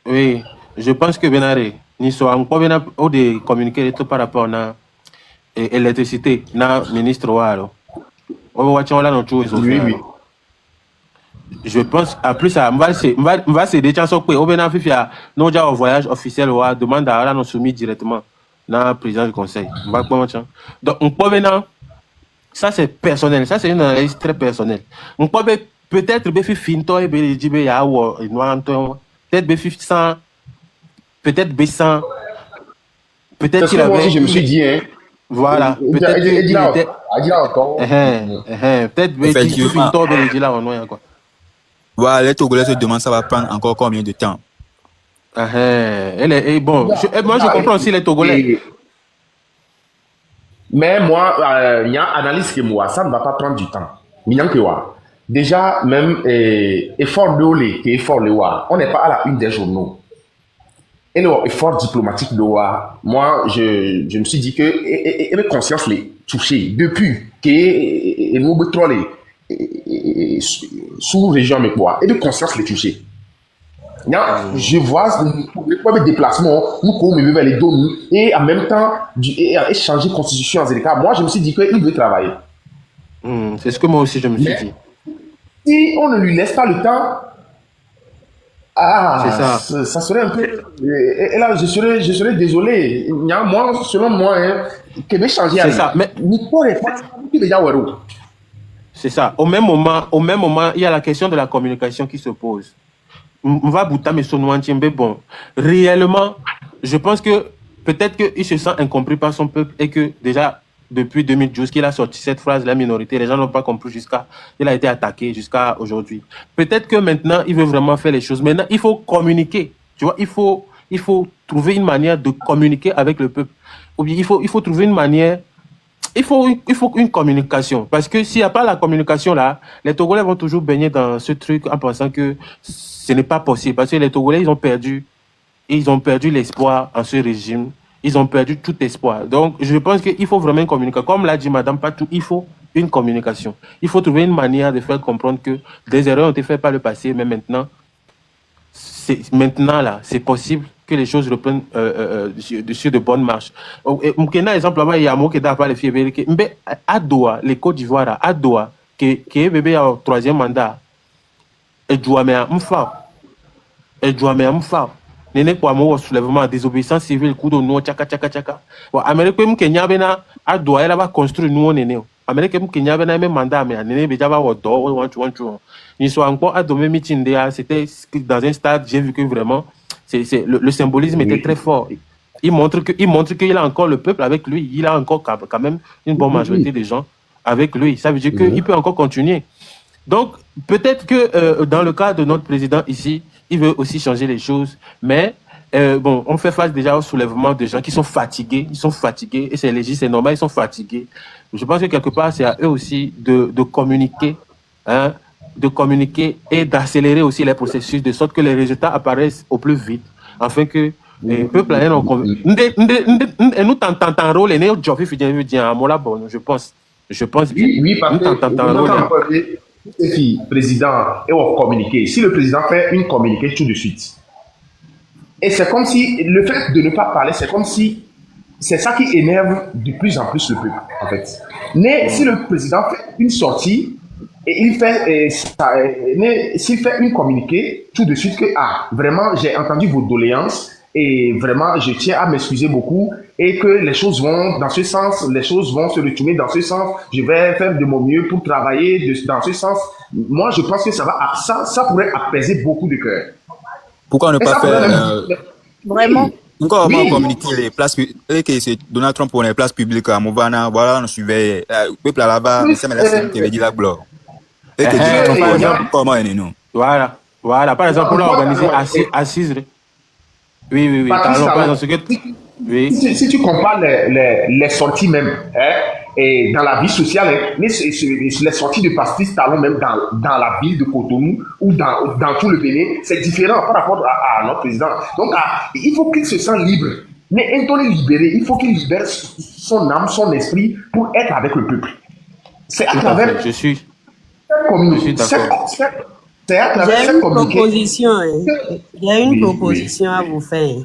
Speaker 4: oui, je pense que Benare ni soit encore bien au de communiquer par rapport à l'électricité na ministre walo. On va là non tout oui. Je pense à plus à va se des chances que au bena fifia non déjà au voyage officiel ou demande à nous soumis directement. Dans le président du conseil. Donc, on peut maintenant, ça c'est personnel, ça c'est une analyse très personnelle. On peut peut-être faire finto et dire qu'il y a peut-être sans, peut-être baissant, peut-être qu'il avait.
Speaker 3: Je me suis dit, hein.
Speaker 4: Voilà, peut-être qu'il était. Peut-être finto et dire là en noir quoi.
Speaker 9: Voilà, les Togolais se demandent ça va prendre encore combien de temps.
Speaker 4: Bon, moi je comprends aussi les Togolais.
Speaker 3: Mais moi, il y a une analyse que moi, ça ne va pas prendre du temps. Déjà, même effort de l'eau, effort de l'eau, on n'est pas à la une des journaux. Et l'effort diplomatique de l'eau, moi, je me suis dit que et conscience les toucher depuis que nous betrons les sous-région mais quoi, et de conscience les toucher. Je vois les déplacements, nous comme vers les données et en même temps échanger constitution en Zéléka. Moi, je me suis dit qu'il veut travailler.
Speaker 4: C'est ce que moi aussi je me suis dit.
Speaker 3: Si on ne lui laisse pas le temps,
Speaker 4: C'est
Speaker 8: Ah,
Speaker 4: ça.
Speaker 8: ça serait un peu. Et là, je serais désolé. Moi, selon moi, hein, que me changer
Speaker 4: C'est
Speaker 8: à
Speaker 4: ça. Mais
Speaker 8: déjà,
Speaker 4: c'est ça. Au même moment, il y a la question de la communication qui se pose. On va bouter mais son mais bon, réellement, je pense que peut-être qu'il se sent incompris par son peuple et que déjà depuis 2012 qu'il a sorti cette phrase, la minorité, les gens n'ont pas compris il a été attaqué jusqu'à aujourd'hui. Peut-être que maintenant, il veut vraiment faire les choses. Maintenant, il faut communiquer. Tu vois, il faut trouver une manière de communiquer avec le peuple. Ou bien il faut trouver une manière il faut une communication. Parce que s'il n'y a pas la communication là, les Togolais vont toujours baigner dans ce truc en pensant que ce n'est pas possible. Parce que les Togolais, ils ont perdu l'espoir en ce régime. Ils ont perdu tout espoir. Donc, je pense qu'il faut vraiment une communication. Comme l'a dit Madame Patou, il faut une communication. Il faut trouver une manière de faire comprendre que des erreurs ont été faites par le passé, mais maintenant, là, c'est possible que les choses reprennent sur de bonnes marches. Un exemple, là, il y a un mot qui est dans les filles. Mais à Doha, les Côte d'Ivoire, à Doha, qui est bébé au troisième mandat, et doit mais un fa. Et doit mais un fa. Nene kwa mo soulèvement désobéissance civile coup de nous tchaka tchaka tchaka. Wa Amérique mu Kenya bena à Doha elle va construire nous nene. Amérique mu Kenya bena même mandat mais nene beja va do want ils sont encore à domé meeting c'était dans un stade, j'ai vu que vraiment le symbolisme était très fort. Il montre qu'il a encore le peuple avec lui, il a encore quand même une bonne majorité de gens avec lui. Ça veut dire qu'il peut encore continuer. Donc, peut-être que dans le cas de notre président ici, il veut aussi changer les choses, mais bon, on fait face déjà au soulèvement de gens qui sont fatigués, et c'est légitime, c'est normal, ils sont fatigués. Je pense que quelque part, c'est à eux aussi de communiquer, hein, et d'accélérer aussi les processus de sorte que les résultats apparaissent au plus vite, afin que le peuple ait nous t'entendons rôle et nous je pense bien.
Speaker 8: Oui, parce que le président est au communiqué. Si le président fait une communiqué tout de suite, et c'est comme si le fait de ne pas parler, c'est comme si c'est ça qui énerve de plus en plus le peuple, en fait. Mais si le président fait une sortie et il fait s'il fait une communiqué tout de suite que vraiment j'ai entendu vos doléances et vraiment je tiens à m'excuser beaucoup et que les choses vont dans ce sens, les choses vont se retourner dans ce sens, je vais faire de mon mieux pour travailler dans ce sens. Moi je pense que ça pourrait apaiser beaucoup de cœurs.
Speaker 9: Pourquoi ne pas faire
Speaker 6: Vraiment.
Speaker 9: encore communiquer les places et que c'est Donald Trump pour les places publiques à Mouvana, voilà, on surveille le peuple là-bas, mais c'est qui veut dire la gloire. Et que Donald Trump comment est nous.
Speaker 4: Voilà, par exemple, pour organiser assise. Oui.
Speaker 8: Si tu compares les sorties même, et dans la vie sociale, les sorties de Patrice Talon même dans la ville de Cotonou ou dans tout le Bénin, c'est différent par rapport à notre président. Donc, il faut qu'il se sente libre. Mais étant libéré, il faut qu'il libère son âme, son esprit pour être avec le peuple. C'est à travers
Speaker 4: je suis
Speaker 8: d'accord.
Speaker 7: J'ai une proposition. J'ai une proposition à vous faire.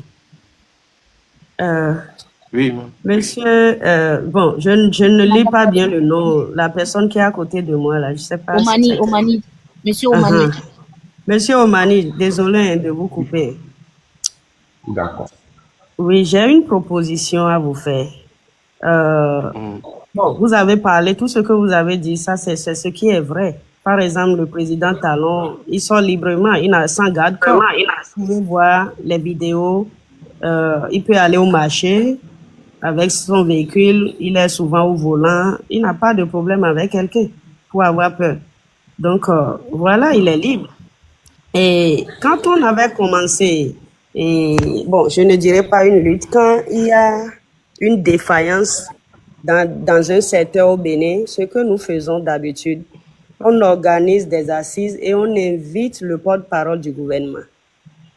Speaker 4: Oui.
Speaker 7: Monsieur, bon, je ne lis pas bien le nom. La personne qui est à côté de moi, là, je ne sais pas.
Speaker 6: Omani. Monsieur Omani.
Speaker 7: Monsieur Omani, désolé de vous couper.
Speaker 8: D'accord.
Speaker 7: Oui, j'ai une proposition à vous faire. Bon, vous avez parlé, tout ce que vous avez dit, ça, c'est ce qui est vrai. Par exemple, le président Talon, il sort librement, il n'a sans garde-corps. Vous pouvez voir les vidéos, il peut aller au marché avec son véhicule, il est souvent au volant, il n'a pas de problème avec quelqu'un pour avoir peur. Donc, voilà, il est libre. Et quand on avait commencé, bon, je ne dirais pas une lutte, quand il y a une défaillance dans un secteur au Bénin, ce que nous faisons d'habitude, on organise des assises et on invite le porte-parole du gouvernement,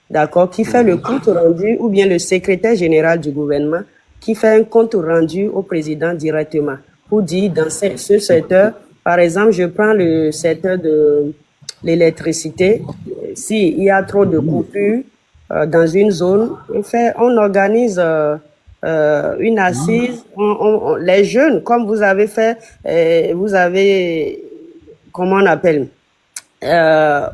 Speaker 7: d'accord, qui fait le compte rendu, ou bien le secrétaire général du gouvernement, qui fait un compte rendu au président directement, pour dire dans ce secteur, par exemple, je prends le secteur de l'électricité, s'il y a trop de coupures dans une zone, on organise une assise, les jeunes, comme vous avez fait, vous avez, comment on appelle,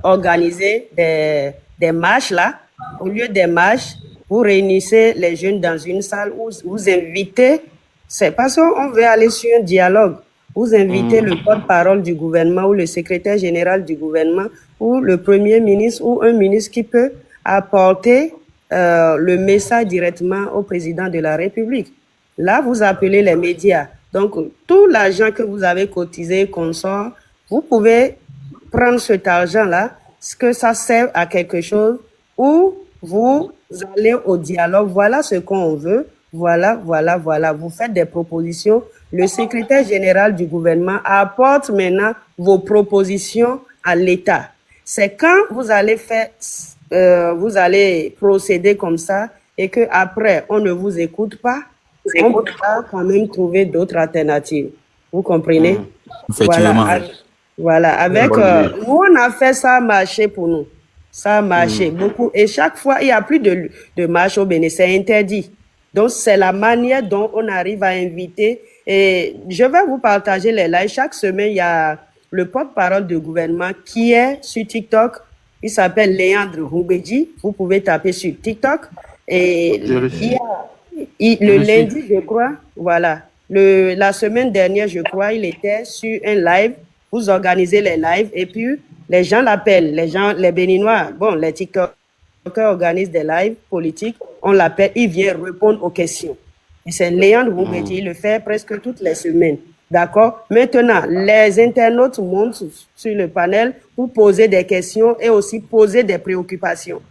Speaker 7: organiser des des marches là, au lieu des marches, vous réunissez les jeunes dans une salle où vous invitez, c'est parce qu'on veut aller sur un dialogue. Vous invitez le porte-parole du gouvernement ou le secrétaire général du gouvernement ou le premier ministre ou un ministre qui peut apporter le message directement au président de la République. Là, vous appelez les médias. Donc, tout l'argent que vous avez cotisé, consort, vous pouvez prendre cet argent-là, ce que ça sert à quelque chose, ou vous allez au dialogue. Voilà ce qu'on veut. Voilà. Vous faites des propositions. Le secrétaire général du gouvernement apporte maintenant vos propositions à l'État. C'est quand vous allez vous allez procéder comme ça et que après on ne vous écoute pas, on peut quand même trouver d'autres alternatives. Vous comprenez?
Speaker 9: Effectivement.
Speaker 7: Voilà. Avec nous, on a fait ça marcher pour nous. Ça a marché beaucoup. Et chaque fois, il n'y a plus de marche au Bénin. C'est interdit. Donc, c'est la manière dont on arrive à inviter. Et je vais vous partager les lives. Chaque semaine, il y a le porte-parole du gouvernement qui est sur TikTok. Il s'appelle Léandre Roubedji. Vous pouvez taper sur TikTok. Et le lundi, je crois, voilà. La semaine dernière, je crois, il était sur un live. Vous organisez les lives et puis les gens l'appellent. Les Béninois, bon, les TikTokers organisent des lives politiques. On l'appelle, il vient répondre aux questions. Et c'est Léandre Roubedji, il le fait presque toutes les semaines. D'accord? Maintenant, les internautes montent sur le panel pour poser des questions et aussi poser des préoccupations.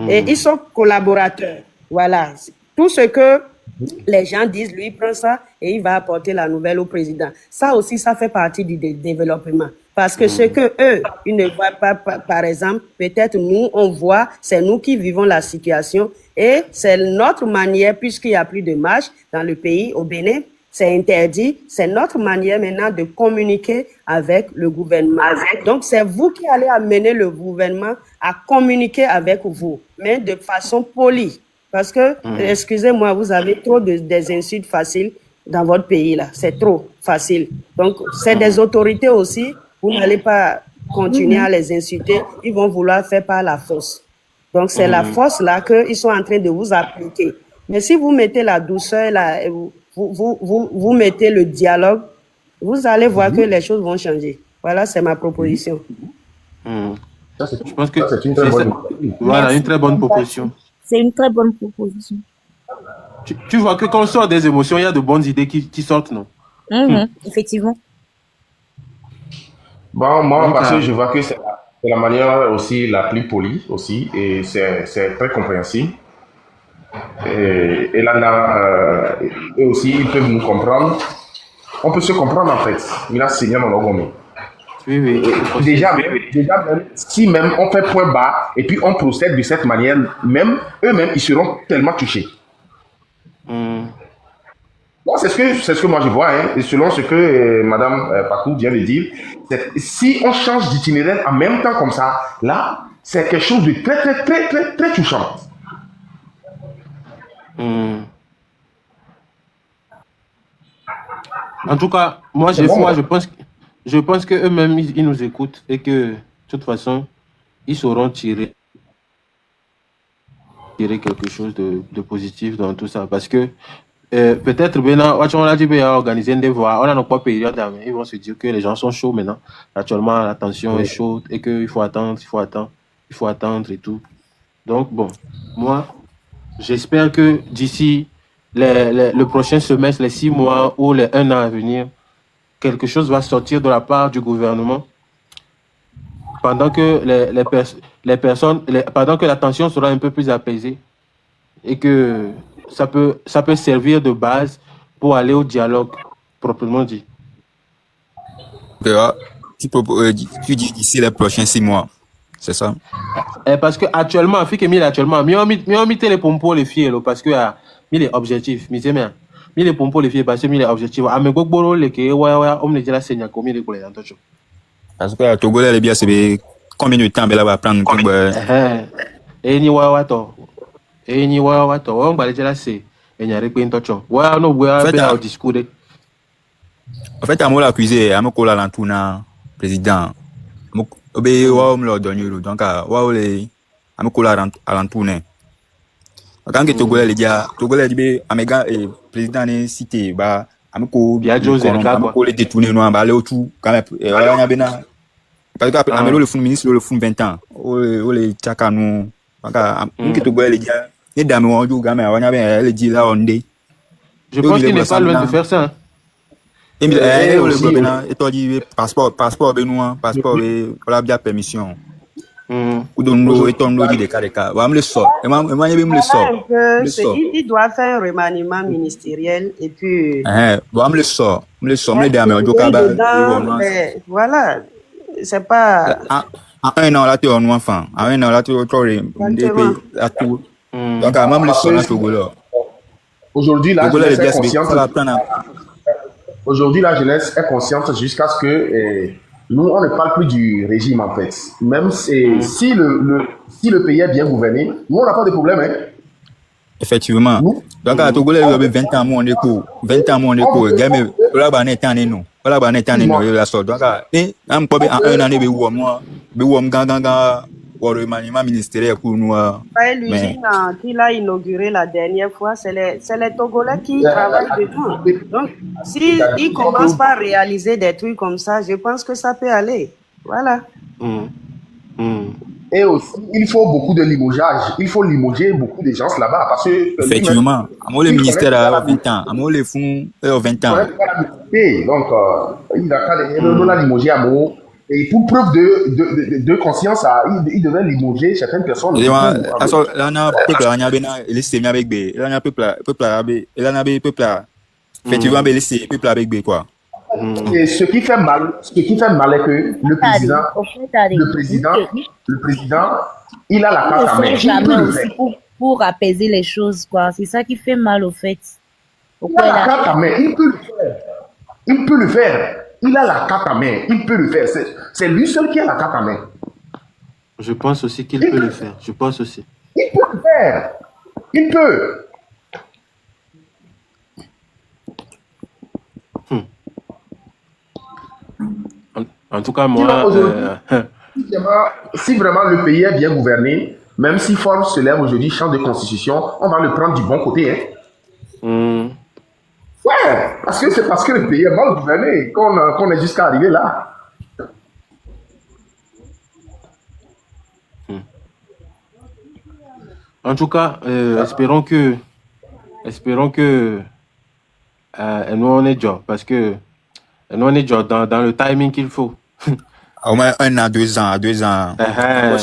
Speaker 7: Et ils sont collaborateurs. Voilà. Tout ce que les gens disent, lui, il prend ça et il va apporter la nouvelle au président. Ça aussi, ça fait partie du développement. Parce que ce que eux, ils ne voient pas, par exemple, peut-être nous, on voit, c'est nous qui vivons la situation et c'est notre manière, puisqu'il n'y a plus de marche dans le pays, au Bénin, c'est interdit, c'est notre manière maintenant de communiquer avec le gouvernement. Donc, c'est vous qui allez amener le gouvernement à communiquer avec vous, mais de façon polie. Parce que, excusez-moi, vous avez trop des insultes faciles dans votre pays, là. C'est trop facile. Donc, c'est des autorités aussi. Vous n'allez pas continuer à les insulter. Ils vont vouloir faire par la force. Donc, c'est la force, là, qu'ils sont en train de vous appliquer. Mais si vous mettez la douceur, là, vous mettez le dialogue, vous allez voir que les choses vont changer. Voilà, c'est ma proposition.
Speaker 4: Je pense que c'est une très bonne proposition. Voilà, une très bonne proposition.
Speaker 6: C'est une très bonne proposition.
Speaker 4: Tu vois que quand on sort des émotions, il y a de bonnes idées qui sortent, non?
Speaker 6: Effectivement.
Speaker 8: Bon, moi, parce que je vois que c'est la manière aussi la plus polie aussi, et c'est très compréhensible. Et là, eux aussi, ils peuvent nous comprendre. On peut se comprendre en fait. Il a signé dans le
Speaker 4: Oui.
Speaker 8: Déjà, même, si même on fait point bas et puis on procède de cette manière, même eux-mêmes, ils seront tellement touchés. Bon, c'est ce que moi je vois, hein, et selon ce que Madame Pakou vient de dire. Si on change d'itinéraire en même temps comme ça, là, c'est quelque chose de très touchant.
Speaker 4: En tout cas, moi, je pense que eux-mêmes, ils nous écoutent et que, de toute façon, ils sauront tirer quelque chose de positif dans tout ça. Parce que peut-être, on a dit qu'il a organisé des voix, on n'a pas période, mais ils vont se dire que les gens sont chauds maintenant. Actuellement, la tension est chaude et qu'il faut attendre et tout. Donc, bon, moi, j'espère que d'ici le prochain semestre, les 6 mois ou les 1 an à venir, quelque chose va sortir de la part du gouvernement pendant que pendant que la tension sera un peu plus apaisée et que ça peut servir de base pour aller au dialogue proprement dit.
Speaker 9: Tu dis d'ici les prochains 6 mois, c'est ça?
Speaker 4: Parce que actuellement, on mis les pompos les filles parce que il est objectif, mais c'est bien. Il est pompos les filles parce que il est objectif. Ah mais gogoro le que on me dit la seigneur comme il est pour les antocho.
Speaker 9: Parce que Togo là bien c'est combien de temps elle va prendre pour
Speaker 4: et ni wato on va dire là c'est et n'y a rien d'antocho. Ouais non ouais bien au discours.
Speaker 9: En fait, à moi l'accusé, à moi coller l'entourna président. Obéir wa me le donner donc wa les amiko la alentourne. Quand que Togolais les dia, Togolais dit amega et président ne cité ba amiko
Speaker 4: Biagio Zerka quoi.
Speaker 9: amiko les détourner no ba aller autour quand même wala nya bena parce que amelo le fond ministre le fond 20 ans o le chaka no aka que Togolais les dia ni dame on joue gamin wanya ben le dit là on dit.
Speaker 4: Je pense qu'il n'est pas loin de faire ça. Hein.
Speaker 9: Et le bena et toi dit passeport benoît passeport voilà bien permission. Ou donc et ton dit des cas va me le sort et moi me le sort.
Speaker 7: Il doit faire un remaniement ministériel et puis
Speaker 9: va me le sort me le dame on joue
Speaker 7: voilà c'est pas
Speaker 9: en un an là tu es un enfant en un an là tu es à tout donc même le sort là Togo.
Speaker 8: Aujourd'hui la jeunesse est consciente jusqu'à ce que nous, on ne parle plus du régime, en fait. Même si le pays est bien gouverné, nous, on n'a pas de problème. Hein.
Speaker 9: Effectivement. Donc, à Togo, il y a 20 ans, mon écho. 20 ans, mon écho. Gamme, là, on est en nous. Voilà, on est en nous, la sorte. Donc, on peut en un an, le remaniement ministériel pour nous.
Speaker 7: L'usine qu'il a inauguré la dernière fois, c'est les Togolais qui travaillent dedans. Donc, s'ils commencent par réaliser des trucs comme ça, je pense que ça peut aller. Voilà.
Speaker 8: Et aussi, il faut beaucoup de limogeage. Il faut limoger beaucoup de gens là-bas. Parce que,
Speaker 9: effectivement, le ministère a 20 ans. Les fonds 20 ans.
Speaker 8: Donc, il a limogé à Mo. Et pour preuve de conscience, il devait limoger certaines personnes. Et ce qui fait mal est que le président, il a la carte à main.
Speaker 6: Pour apaiser les choses, quoi. C'est ça qui fait mal au fait.
Speaker 8: Il a la carte à main, il peut le faire. Il a la carte à main, il peut le faire. C'est lui seul qui a la carte à main.
Speaker 4: Je pense aussi qu'il peut le faire. Je pense aussi.
Speaker 8: Il peut le faire. Il peut.
Speaker 4: En tout cas, moi...
Speaker 8: si vraiment le pays est bien gouverné, même si Forbes se lève aujourd'hui, change de constitution, on va le prendre du bon côté. Hein. Ouais, c'est parce que le pays est mal gouverné qu'on est jusqu'à arriver là.
Speaker 4: En tout cas, espérons que nous on est job parce que nous on est job dans le timing qu'il faut.
Speaker 9: Au moins 1 an, 2 ans, 2 ans.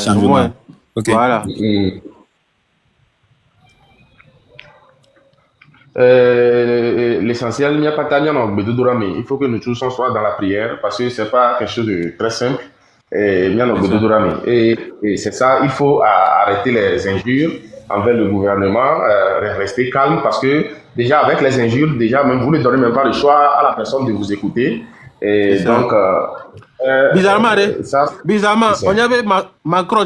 Speaker 4: Au moins.
Speaker 9: Okay.
Speaker 4: Voilà.
Speaker 8: L'essentiel, il n'y a pas de il faut que nous tous soyons dans la prière parce que c'est pas quelque chose de très simple. Et c'est ça, il faut arrêter les injures envers le gouvernement, rester calme parce que déjà avec les injures, même vous ne donnez même pas le choix à la personne de vous écouter. Et donc,
Speaker 4: bizarrement, on y avait Macron,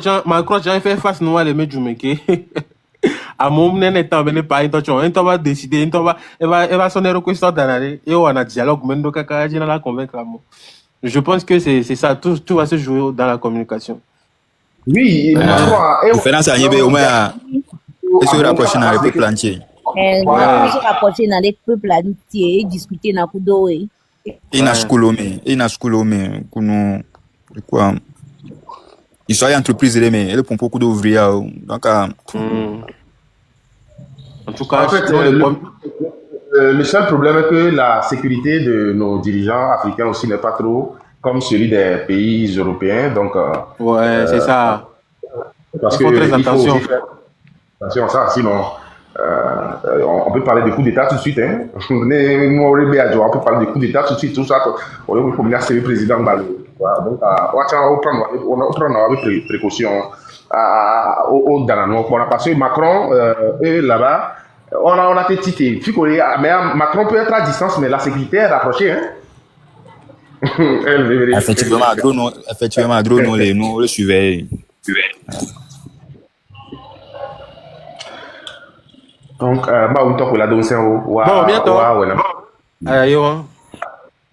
Speaker 4: j'ai fait face à les Medjumeke. À mon moment, pas on va décider, elle va sonner au question d'année et on a dialogue, mais donc la convaincre. Je pense que c'est ça, tout va se jouer dans la communication.
Speaker 8: Oui,
Speaker 9: différence à Yébé, au moins, et se rapprocher dans le peuple entier.
Speaker 6: Se rapprocher dans le peuple entier et discuter dans le coup
Speaker 9: il n'a schoolomé, quoi. Ils sont entreprises, mais elles font beaucoup d'ouvriers. Donc,
Speaker 4: en tout cas,
Speaker 8: en fait, le seul problème est que la sécurité de nos dirigeants africains aussi n'est pas trop comme celui des pays européens. Donc,
Speaker 4: ouais, c'est ça.
Speaker 8: Parce
Speaker 4: il faut très attention.
Speaker 8: Attention à ça, sinon on peut parler de coup d'État tout de suite. Hein. On peut parler de coup d'État tout de suite, tout ça. On peut venir le président Balou. Donc, on va prendre des précautions. Parce que Macron, là-bas, on a été tité. Mais Macron peut être à distance, mais la sécurité est rapprochée. Hein.
Speaker 9: Effectivement, drone, nous le suivons.
Speaker 8: Donc,
Speaker 4: bon, bientôt.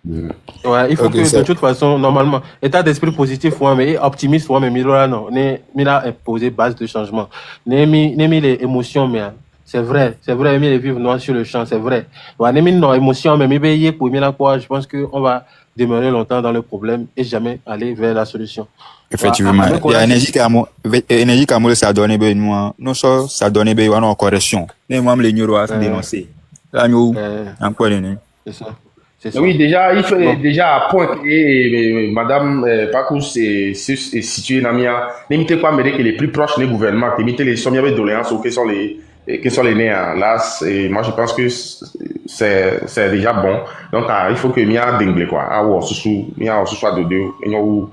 Speaker 4: Ouais, il faut
Speaker 9: Ok,
Speaker 4: que de
Speaker 9: c'est.
Speaker 4: toute façon, normalement, état d'esprit positif, ouais, mais optimiste, ouais, mais là, non, mais là, imposer base de changement. N'aimez les émotions, mais hein, c'est vrai, aimer les vivre noir sur le champ, c'est vrai. Ouais, n'aimez nos émotions, mais mais pour la quoi, je pense qu'on va demeurer longtemps dans le problème et jamais aller vers la solution. Ouais,
Speaker 9: Effectivement.
Speaker 4: avec
Speaker 9: Il y
Speaker 4: là,
Speaker 9: a énergie qui a ça donne, ben, nous, nous, ça donne, ben, on a correction. Mais moi, les neuroas
Speaker 4: euh,
Speaker 9: dénoncer. Là, nous,
Speaker 4: euh,
Speaker 9: encore, né.
Speaker 4: c'est ça, c'est
Speaker 8: Oui,
Speaker 4: ça.
Speaker 8: déjà, il faut
Speaker 4: Bon,
Speaker 8: déjà à point que Madame Pacous est située dans Mia. N'importe quoi, mais que les plus proches des gouvernements, que les sommes de doléances ou que sont les nés là, moi je pense que c'est déjà bon. Donc il faut que Mia dingle quoi. Ah ouais, Mia soit de deux, et nous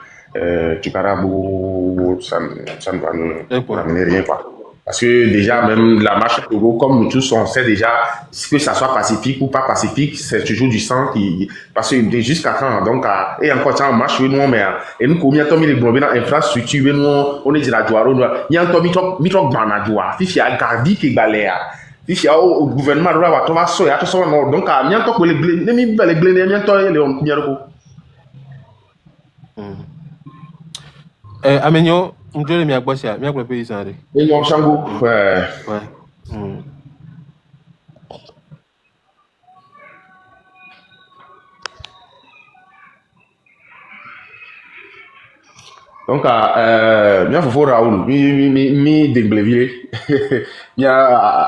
Speaker 8: tu ça ne va
Speaker 4: et
Speaker 8: nous
Speaker 4: quoi?
Speaker 8: ramener rien quoi. Parce que déjà, même la marche au Togo, comme nous tous, on sait déjà que ça soit pacifique ou pas pacifique, c'est toujours du sang qui. Parce que jusqu'à quand, donc, et encore, ça, on marche, nous, mais, et nous, combien de temps, il est dans l'infrastructure, nous, on est de la douane, il y a un temps, mitro, banadjoa, fifi, à gardi, qui balea. Fifi, au gouvernement, là, on va soya, tout ça, donc, il y a un temps, les blés, les blés, il y a un temps, les on,
Speaker 4: Amenyo, m'dieu mi agbosia, mi agbo pays sanre.
Speaker 8: et nous, Shango,
Speaker 4: Ouais. Mm.
Speaker 8: donc, bien fofo Raoul, mi dengleville. Mia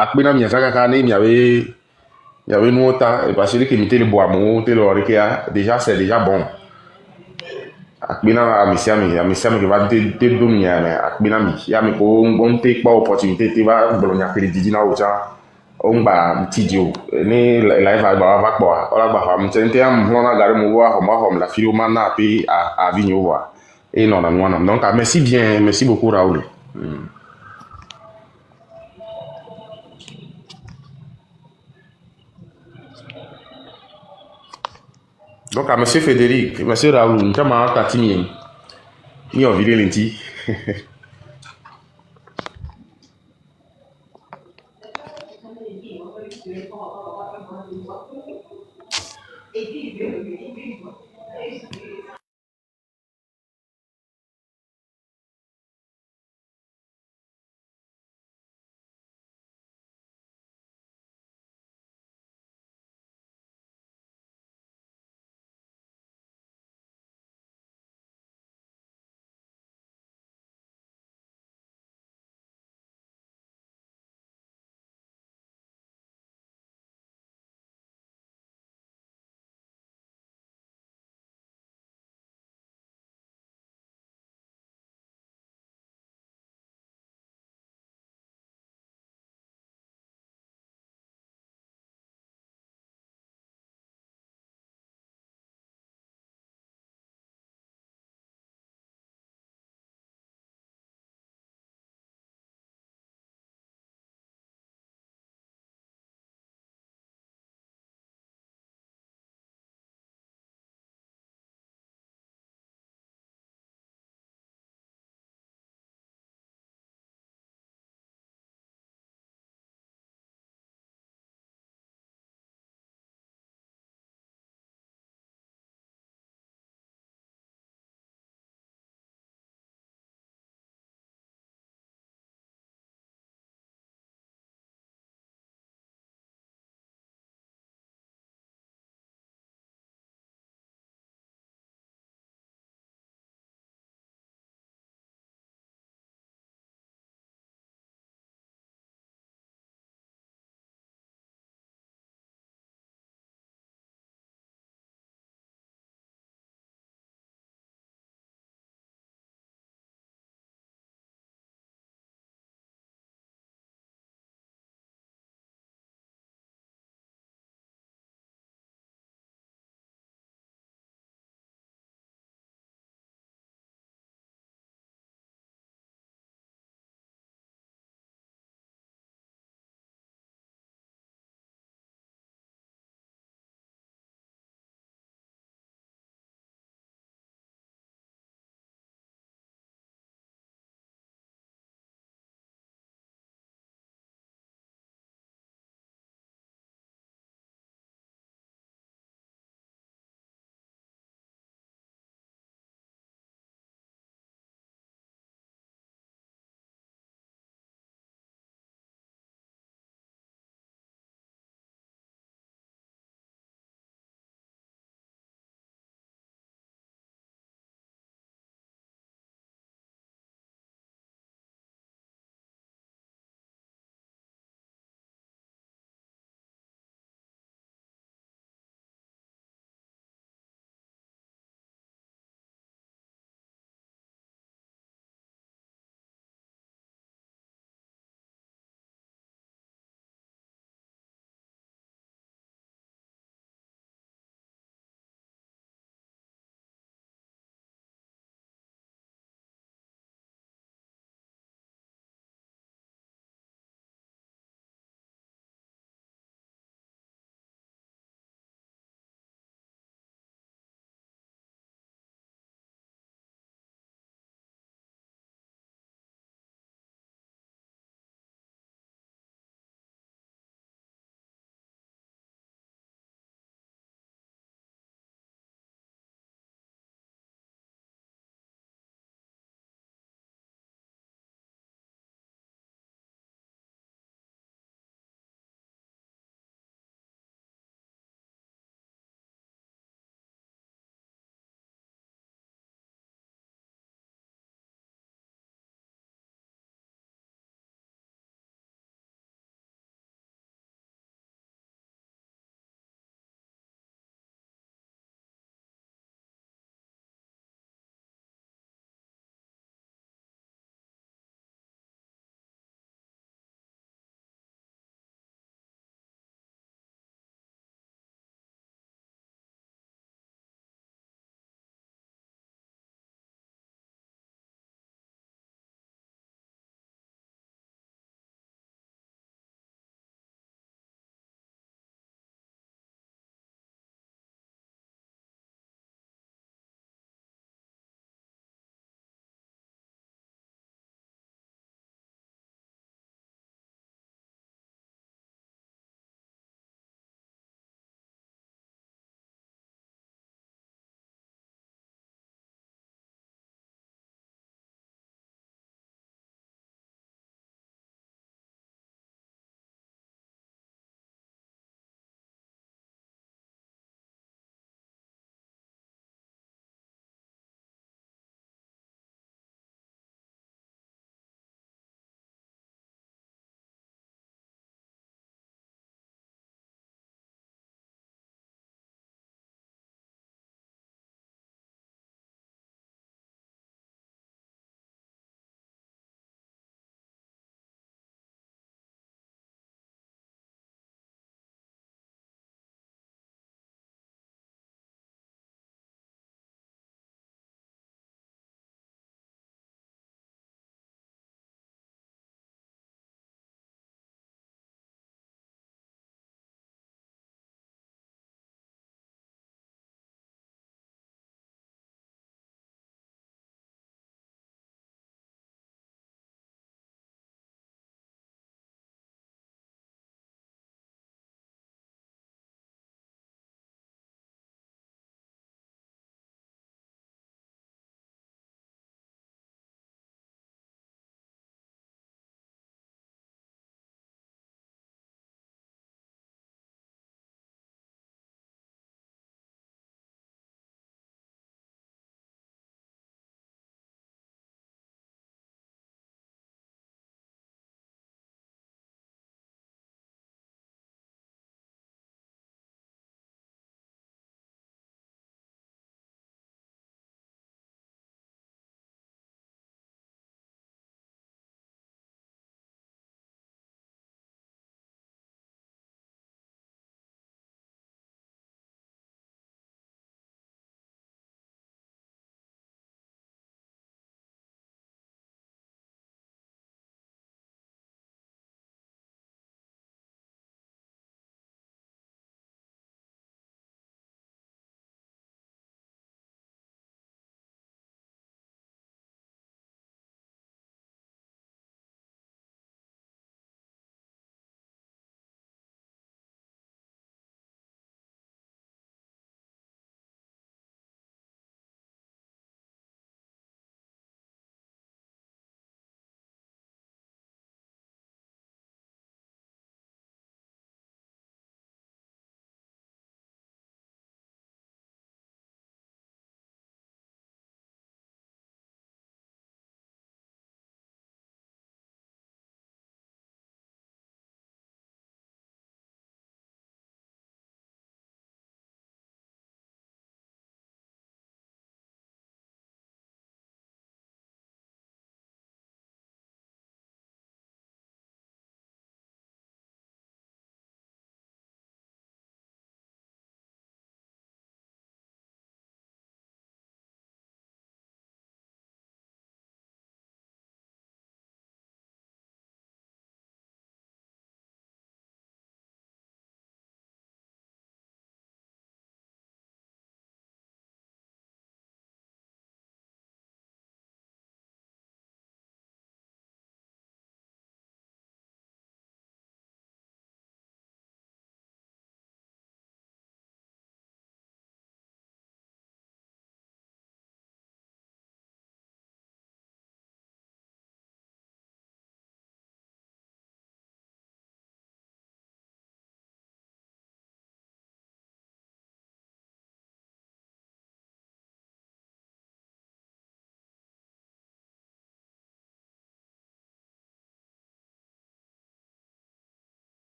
Speaker 8: akpena mia saka kane il y avait nous autant parce que les le bois mon te le déjà c'est déjà bon. Akpena a misia mi que va te dominer mais akpena mi ya mi ko on te pas opportunité te va bologna que didi na ocha on ba tidio ni live va quoi ola ba fa mtente am hona gare mo wa hom la filo mana pe à vigno wa et non non non donc merci bien merci beaucoup Raoul. Donc à monsieur Frédéric monsieur Raoul nous sommes à Tatimi ni on vire lenti.